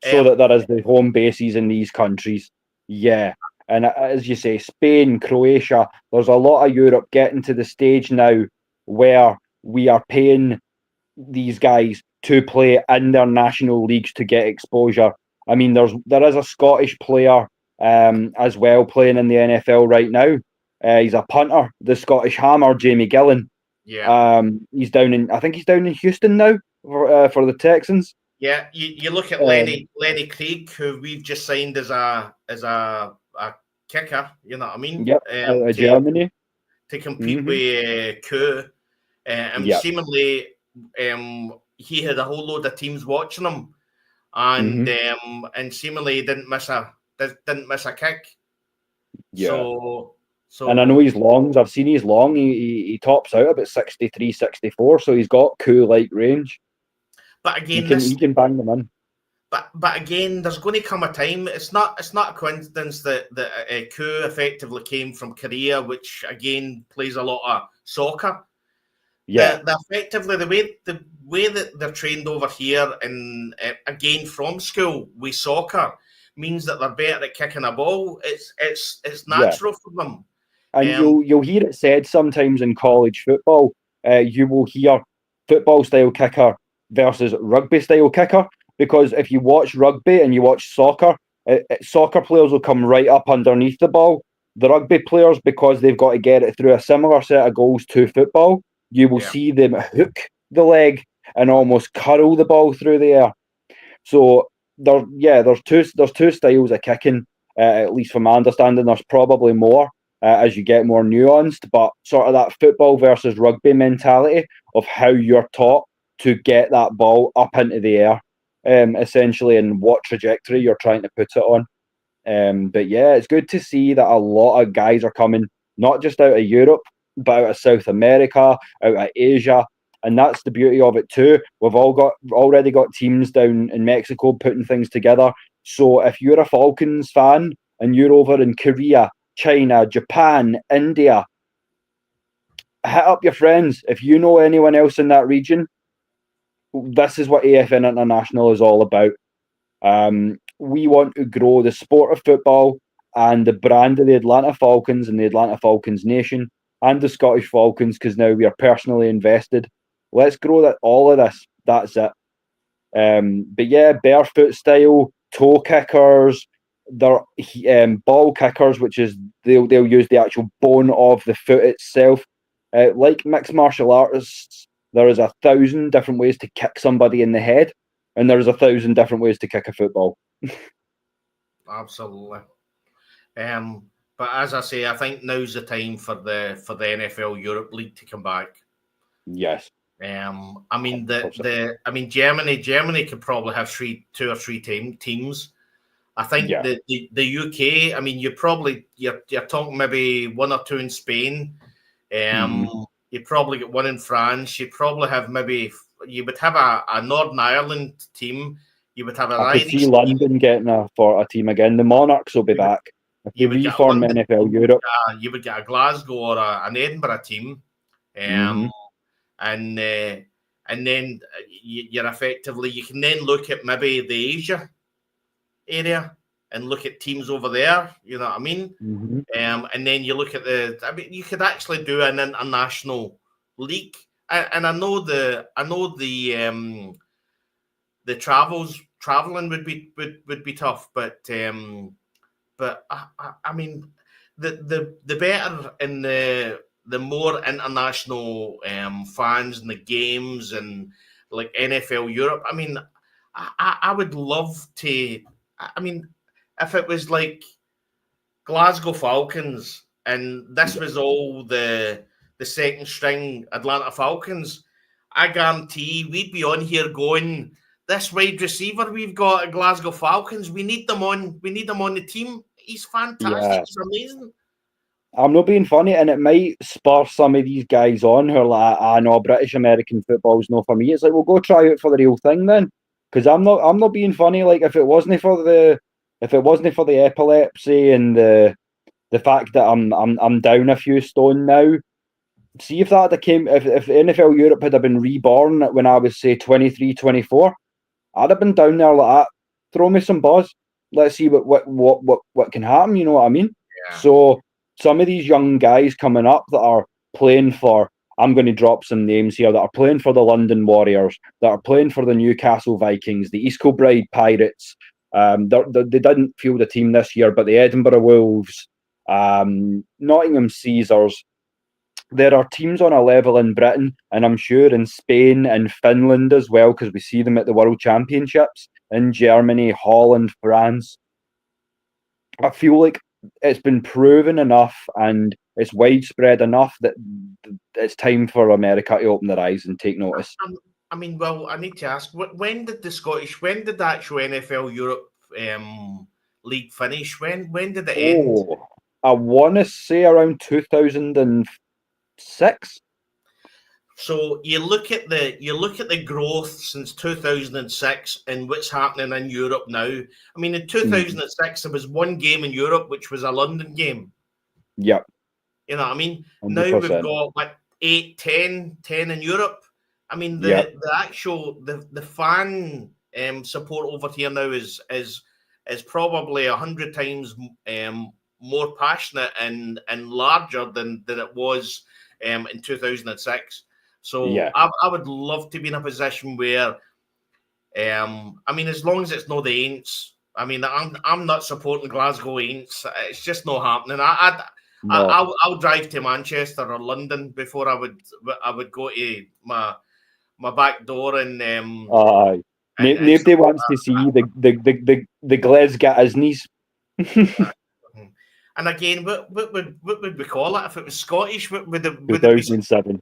So that there is the home bases in these countries. Yeah. And as you say, Spain, Croatia, there's a lot of Europe getting to the stage now where we are paying these guys to play in their national leagues to get exposure. I mean, there is a Scottish player as well playing in the NFL right now. He's a punter, the Scottish Hammer, Jamie Gillan. Yeah. I think he's down in Houston now for the Texans. Yeah, you look at Lenny Craig, who we've just signed as a kicker. You know what I mean? Yep, Germany. To compete with Kerr, and seemingly he had a whole load of teams watching him, and seemingly didn't miss a kick. Yeah. So and I know he's long. I've seen he's long. He tops out about 63, 64, so he's got cool like range. But again, he can bang them in. But again, there's going to come a time. It's not a coincidence that Koo effectively came from Korea, which again plays a lot of soccer. Yeah, effectively the way that they're trained over here, and again from school with soccer, means that they're better at kicking a ball. It's natural for them. And you'll hear it said sometimes in college football. You will hear football style kicker versus rugby style kicker. Because if you watch rugby and you watch soccer, soccer players will come right up underneath the ball. The rugby players, because they've got to get it through a similar set of goals to football, you will see them hook the leg and almost curl the ball through the air. So there's two styles of kicking, at least from my understanding. There's probably more as you get more nuanced, but sort of that football versus rugby mentality of how you're taught to get that ball up into the air. Essentially, and what trajectory you're trying to put it on. But yeah, it's good to see that a lot of guys are coming, not just out of Europe, but out of South America, out of Asia, and that's the beauty of it too. We've already got teams down in Mexico putting things together. So if you're a Falcons fan and you're over in Korea, China, Japan, India, hit up your friends. If you know anyone else in that region, this is what AFN International is all about. We want to grow the sport of football and the brand of the Atlanta Falcons and the Atlanta Falcons Nation and the Scottish Falcons, because now we are personally invested. Let's grow all of this. That's it. But yeah, barefoot style, toe kickers, they're ball kickers, which is they'll use the actual bone of the foot itself. Like mixed martial artists, there is 1,000 different ways to kick somebody in the head, and there is 1,000 different ways to kick a football. Absolutely. But as I say, I think now's the time for the NFL Europe League to come back. Yes. I mean Germany could probably have two or three teams. I think the UK. I mean, you're talking maybe one or two in Spain. You probably get one in France. You probably have you would have a Northern Ireland team. You would have an Irish team. I could see London getting a team again. The Monarchs will be back. If you reform NFL Europe, you would get a Glasgow or an Edinburgh team, and then you're effectively, you can then look at maybe the Asia area and look at teams over there. You know what I mean? And then you look at you could actually do an international league. And I know the traveling would be tough, but I mean the better and the more international fans in the games and like NFL Europe. I mean, I would love to. I mean, if it was like Glasgow Falcons and this was all the second string Atlanta Falcons, I guarantee we'd be on here going, this wide receiver we've got at Glasgow Falcons, we need them on the team. He's fantastic. He's amazing. I'm not being funny, and it might spur some of these guys on who are like, no, British American football's not for me. It's like, well, go try out for the real thing then. Because I'm not being funny. Like, if it wasn't for the epilepsy and the fact that I'm down a few stone now, see if that if NFL Europe had been reborn when I was say 23, 24, I'd have been down there like that. Throw me some buzz. Let's see what can happen. You know what I mean? Yeah. So some of these young guys coming up that are playing for, I'm going to drop some names here, that are playing for the London Warriors, that are playing for the Newcastle Vikings, the East Kilbride Pirates. They didn't field a team this year, but the Edinburgh Wolves, Nottingham Caesars, there are teams on a level in Britain, and I'm sure in Spain and Finland as well, because we see them at the World Championships, in Germany, Holland, France. I feel like it's been proven enough and it's widespread enough that it's time for America to open their eyes and take notice. I mean, well, I need to ask, when did the actual NFL Europe league finish? When did it end? I want to say around 2006. So you look at the growth since 2006 and what's happening in Europe now. I mean, in 2006 there was one game in Europe which was a London game. Yep. You know what I mean? 100%. Now we've got like 8, 10 in Europe. I mean, the actual fan support over here now is probably 100 times more passionate and larger than it was in 2006. So I would love to be in a position where, I mean, as long as it's not the Aints. I mean, I'm not supporting Glasgow Aints. It's just not happening. I'll drive to Manchester or London before I would go to my back door and. Nobody wants to see the Glasgow Isnies. And again, what would we call it if it was Scottish? Would it 2007.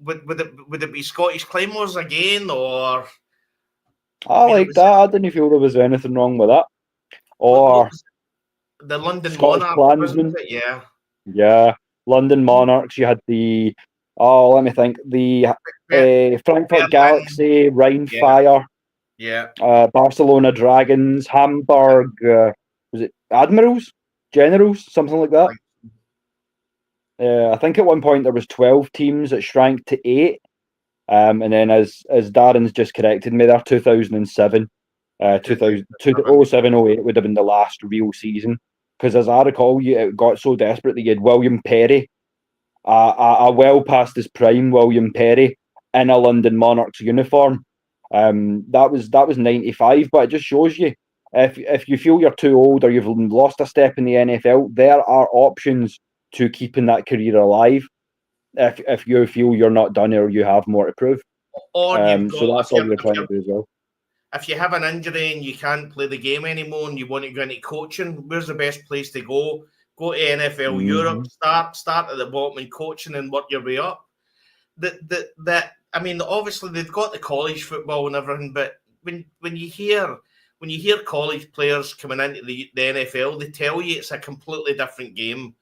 Would it be Scottish Claymores again, or? That. I didn't feel there was anything wrong with that. Or the London Scottish Monarchs, wasn't Klansmen. it? Yeah. London Monarchs. You had the let me think. The Frankfurt Galaxy, Rhine Fire. Yeah. Barcelona Dragons, Hamburg. Was it Admirals? Generals? Something like that. I think at one point there was 12 teams that shrank to 8. And then as Darren's just corrected me there, 2007. 2007-08 would have been the last real season. Because as I recall, it got so desperate that you had William Perry, a well past his prime William Perry, in a London Monarchs uniform. That was 95, but it just shows you, if you feel you're too old or you've lost a step in the NFL, there are options to keeping that career alive. If you feel you're not done or you have more to prove. Or so that's all you're trying to do as well. If you have an injury and you can't play the game anymore and you want to go into coaching, where's the best place to go? Go to NFL Europe, start at the bottom and coaching and work your way up. I mean, obviously they've got the college football and everything, but when you hear college players coming into the NFL, they tell you it's a completely different game.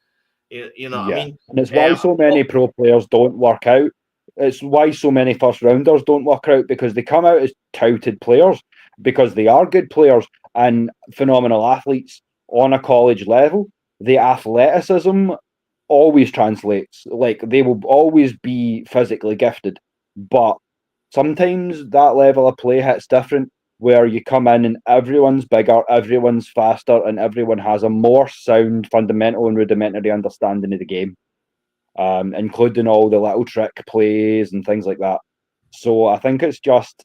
You know what I mean? And it's why so many pro players don't work out. It's why so many first rounders don't work out, because they come out as touted players because they are good players and phenomenal athletes on a college level. The athleticism always translates. Like, they will always be physically gifted, but sometimes that level of play hits different, where you come in and everyone's bigger, everyone's faster, and everyone has a more sound, fundamental and rudimentary understanding of the game, including all the little trick plays and things like that. So I think it's just,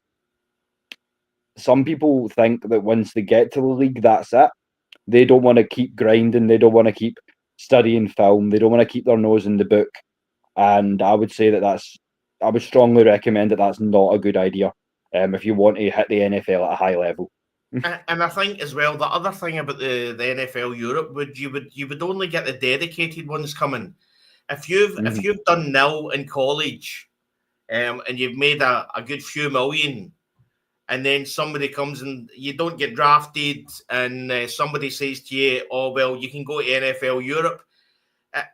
some people think that once they get to the league, that's it. They don't want to keep grinding. They don't want to keep studying film. They don't want to keep their nose in the book. And I would say I would strongly recommend that that's not a good idea if you want to hit the NFL at a high level. And I think as well, the other thing about the NFL Europe, you would only get the dedicated ones coming. If you've done nil in college, and you've made a good few million, and then somebody comes and you don't get drafted, and somebody says to you, "Oh well, you can go to NFL Europe."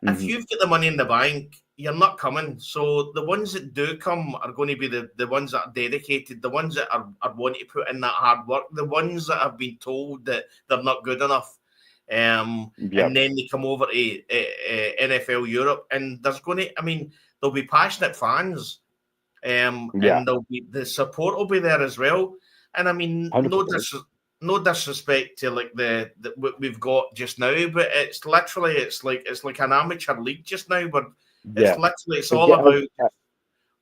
If you've got the money in the bank, you're not coming. So the ones that do come are going to be the ones that are dedicated, the ones that are wanting to put in that hard work, the ones that have been told that they're not good enough. And then they come over to NFL Europe, and there'll be passionate fans, and the support will be there as well. And I mean, 100%. No disrespect to like the what we've got just now, but it's like an amateur league just now. But it's all about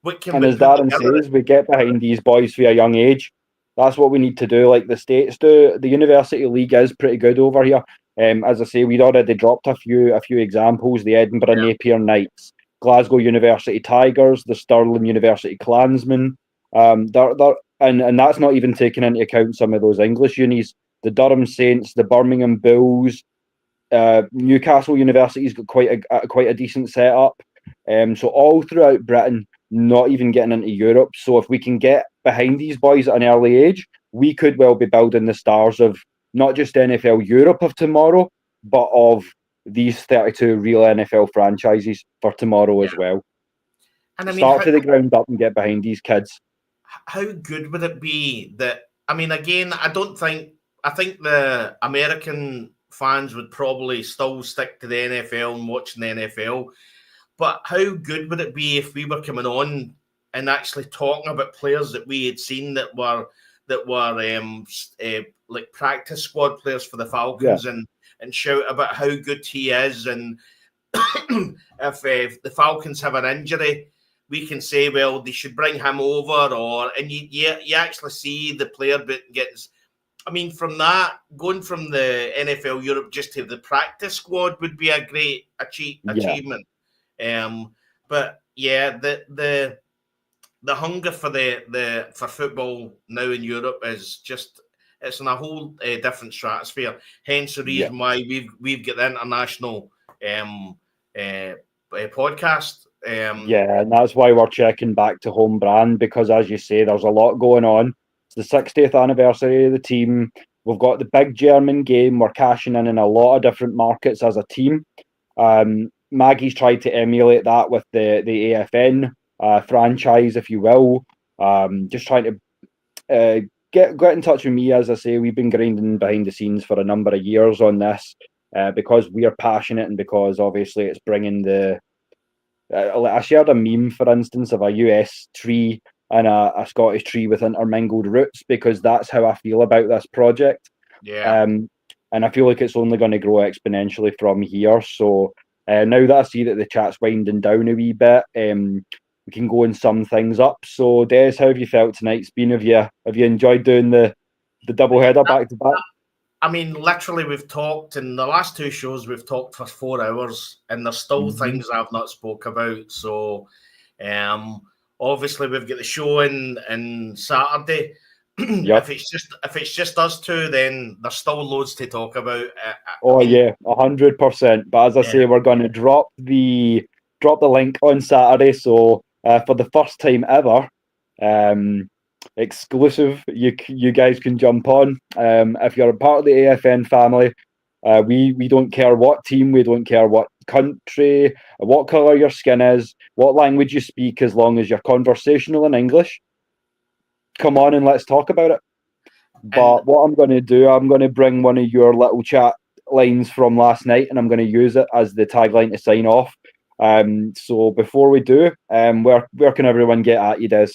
what can. And as Darren says, we get behind these boys for a young age. That's what we need to do, like the States do. The University League is pretty good over here. As I say, we'd already dropped a few examples. The Edinburgh Napier Knights, Glasgow University Tigers, the Stirling University Klansmen. And that's not even taking into account some of those English unis, the Durham Saints, the Birmingham Bulls. Newcastle University's got quite a decent setup. So all throughout Britain, not even getting into Europe. So if we can get behind these boys at an early age, we could well be building the stars of not just NFL Europe of tomorrow, but of these 32 real NFL franchises for tomorrow as well. And I mean, start to the ground up and get behind these kids. How good would it be that, I mean, again, I think the American fans would probably still stick to the NFL and watching the NFL. But how good would it be if we were coming on and actually talking about players that we had seen that were like practice squad players for the Falcons, and shout about how good he is, and if the Falcons have an injury, we can say, well, they should bring him over, and you actually see the player gets. I mean, from that, going from the NFL Europe just to the practice squad would be a great achievement. But yeah, the hunger for football now in Europe is just, it's in a whole different stratosphere. Hence the reason why we've got the international podcast. And that's why we're checking back to home brand, because as you say, there's a lot going on. It's the 60th anniversary of the team. We've got the big German game. We're cashing in a lot of different markets as a team. Maggie's tried to emulate that with the AFN franchise, if you will. Just trying to get in touch with me. As I say, we've been grinding behind the scenes for a number of years on this because we are passionate, and because obviously it's bringing the... I shared a meme, for instance, of a US tree and a Scottish tree with intermingled roots, because that's how I feel about this project. And I feel like it's only going to grow exponentially from here. So now that I see that the chat's winding down a wee bit, we can go and sum things up. So Des, how have you felt tonight's been? Have you enjoyed doing the double header back to back? I mean, literally, we've talked in the last two shows, we've talked for 4 hours, and there's still things I've not spoke about. So obviously we've got the show in Saturday. If it's just us two, then there's still loads to talk about. 100%. But as I say, we're going to drop the link on Saturday. So for the first time ever, exclusive, you guys can jump on. If you're a part of the AFN family, we don't care what team, we don't care what country, what colour your skin is, what language you speak, as long as you're conversational in English. Come on and let's talk about it. But what I'm going to do, I'm going to bring one of your little chat lines from last night, and I'm going to use it as the tagline to sign off. So before we do, where can everyone get at you, Des?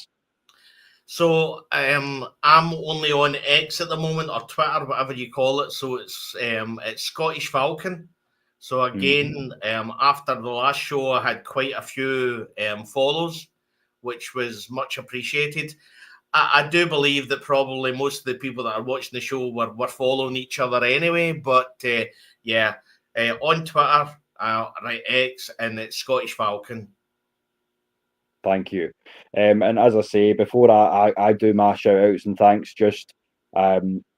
So I'm only on X at the moment, or Twitter, whatever you call it. So it's Scottish Falcon. So again, after the last show, I had quite a few follows, which was much appreciated. I do believe that probably most of the people that are watching the show were following each other anyway. But on Twitter, right, X, and it's Scottish Falcon. Thank you. And as I say, before I do my shout outs and thanks, just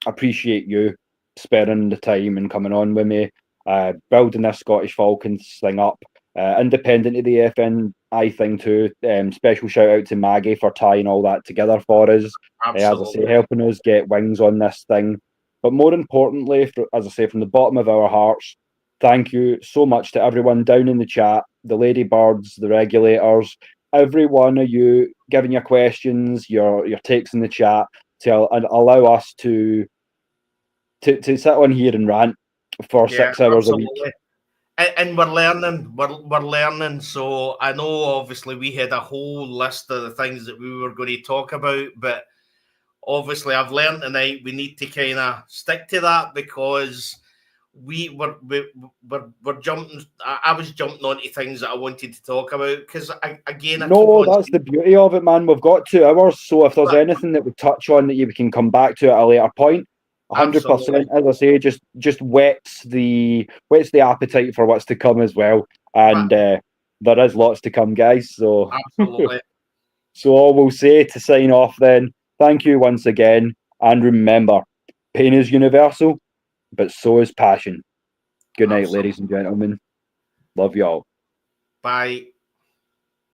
appreciate you sparing the time and coming on with me, building this Scottish Falcons thing up, independent of the FNI thing too. Special shout out to Maggie for tying all that together for us. As I say, helping us get wings on this thing. But more importantly, as I say, from the bottom of our hearts, thank you so much to everyone down in the chat, the ladybirds, the regulators, every one of you giving your questions, your takes in the chat to allow us to sit on here and rant for 6 hours a week. And we're learning. So I know obviously we had a whole list of the things that we were going to talk about, but obviously I've learned tonight we need to kind of stick to that, because we're jumping. I was jumping onto things that I wanted to talk about, because that's the beauty of it, man. We've got 2 hours, so if there's anything that we touch on that we can come back to at a later point, 100%. As I say, just whets the appetite for what's to come as well. And there is lots to come, guys. So Absolutely. So all we'll say to sign off then, thank you once again, and remember, pain is universal, but so is passion. Good night, Absolutely. ladies and gentlemen. Love y'all. Bye.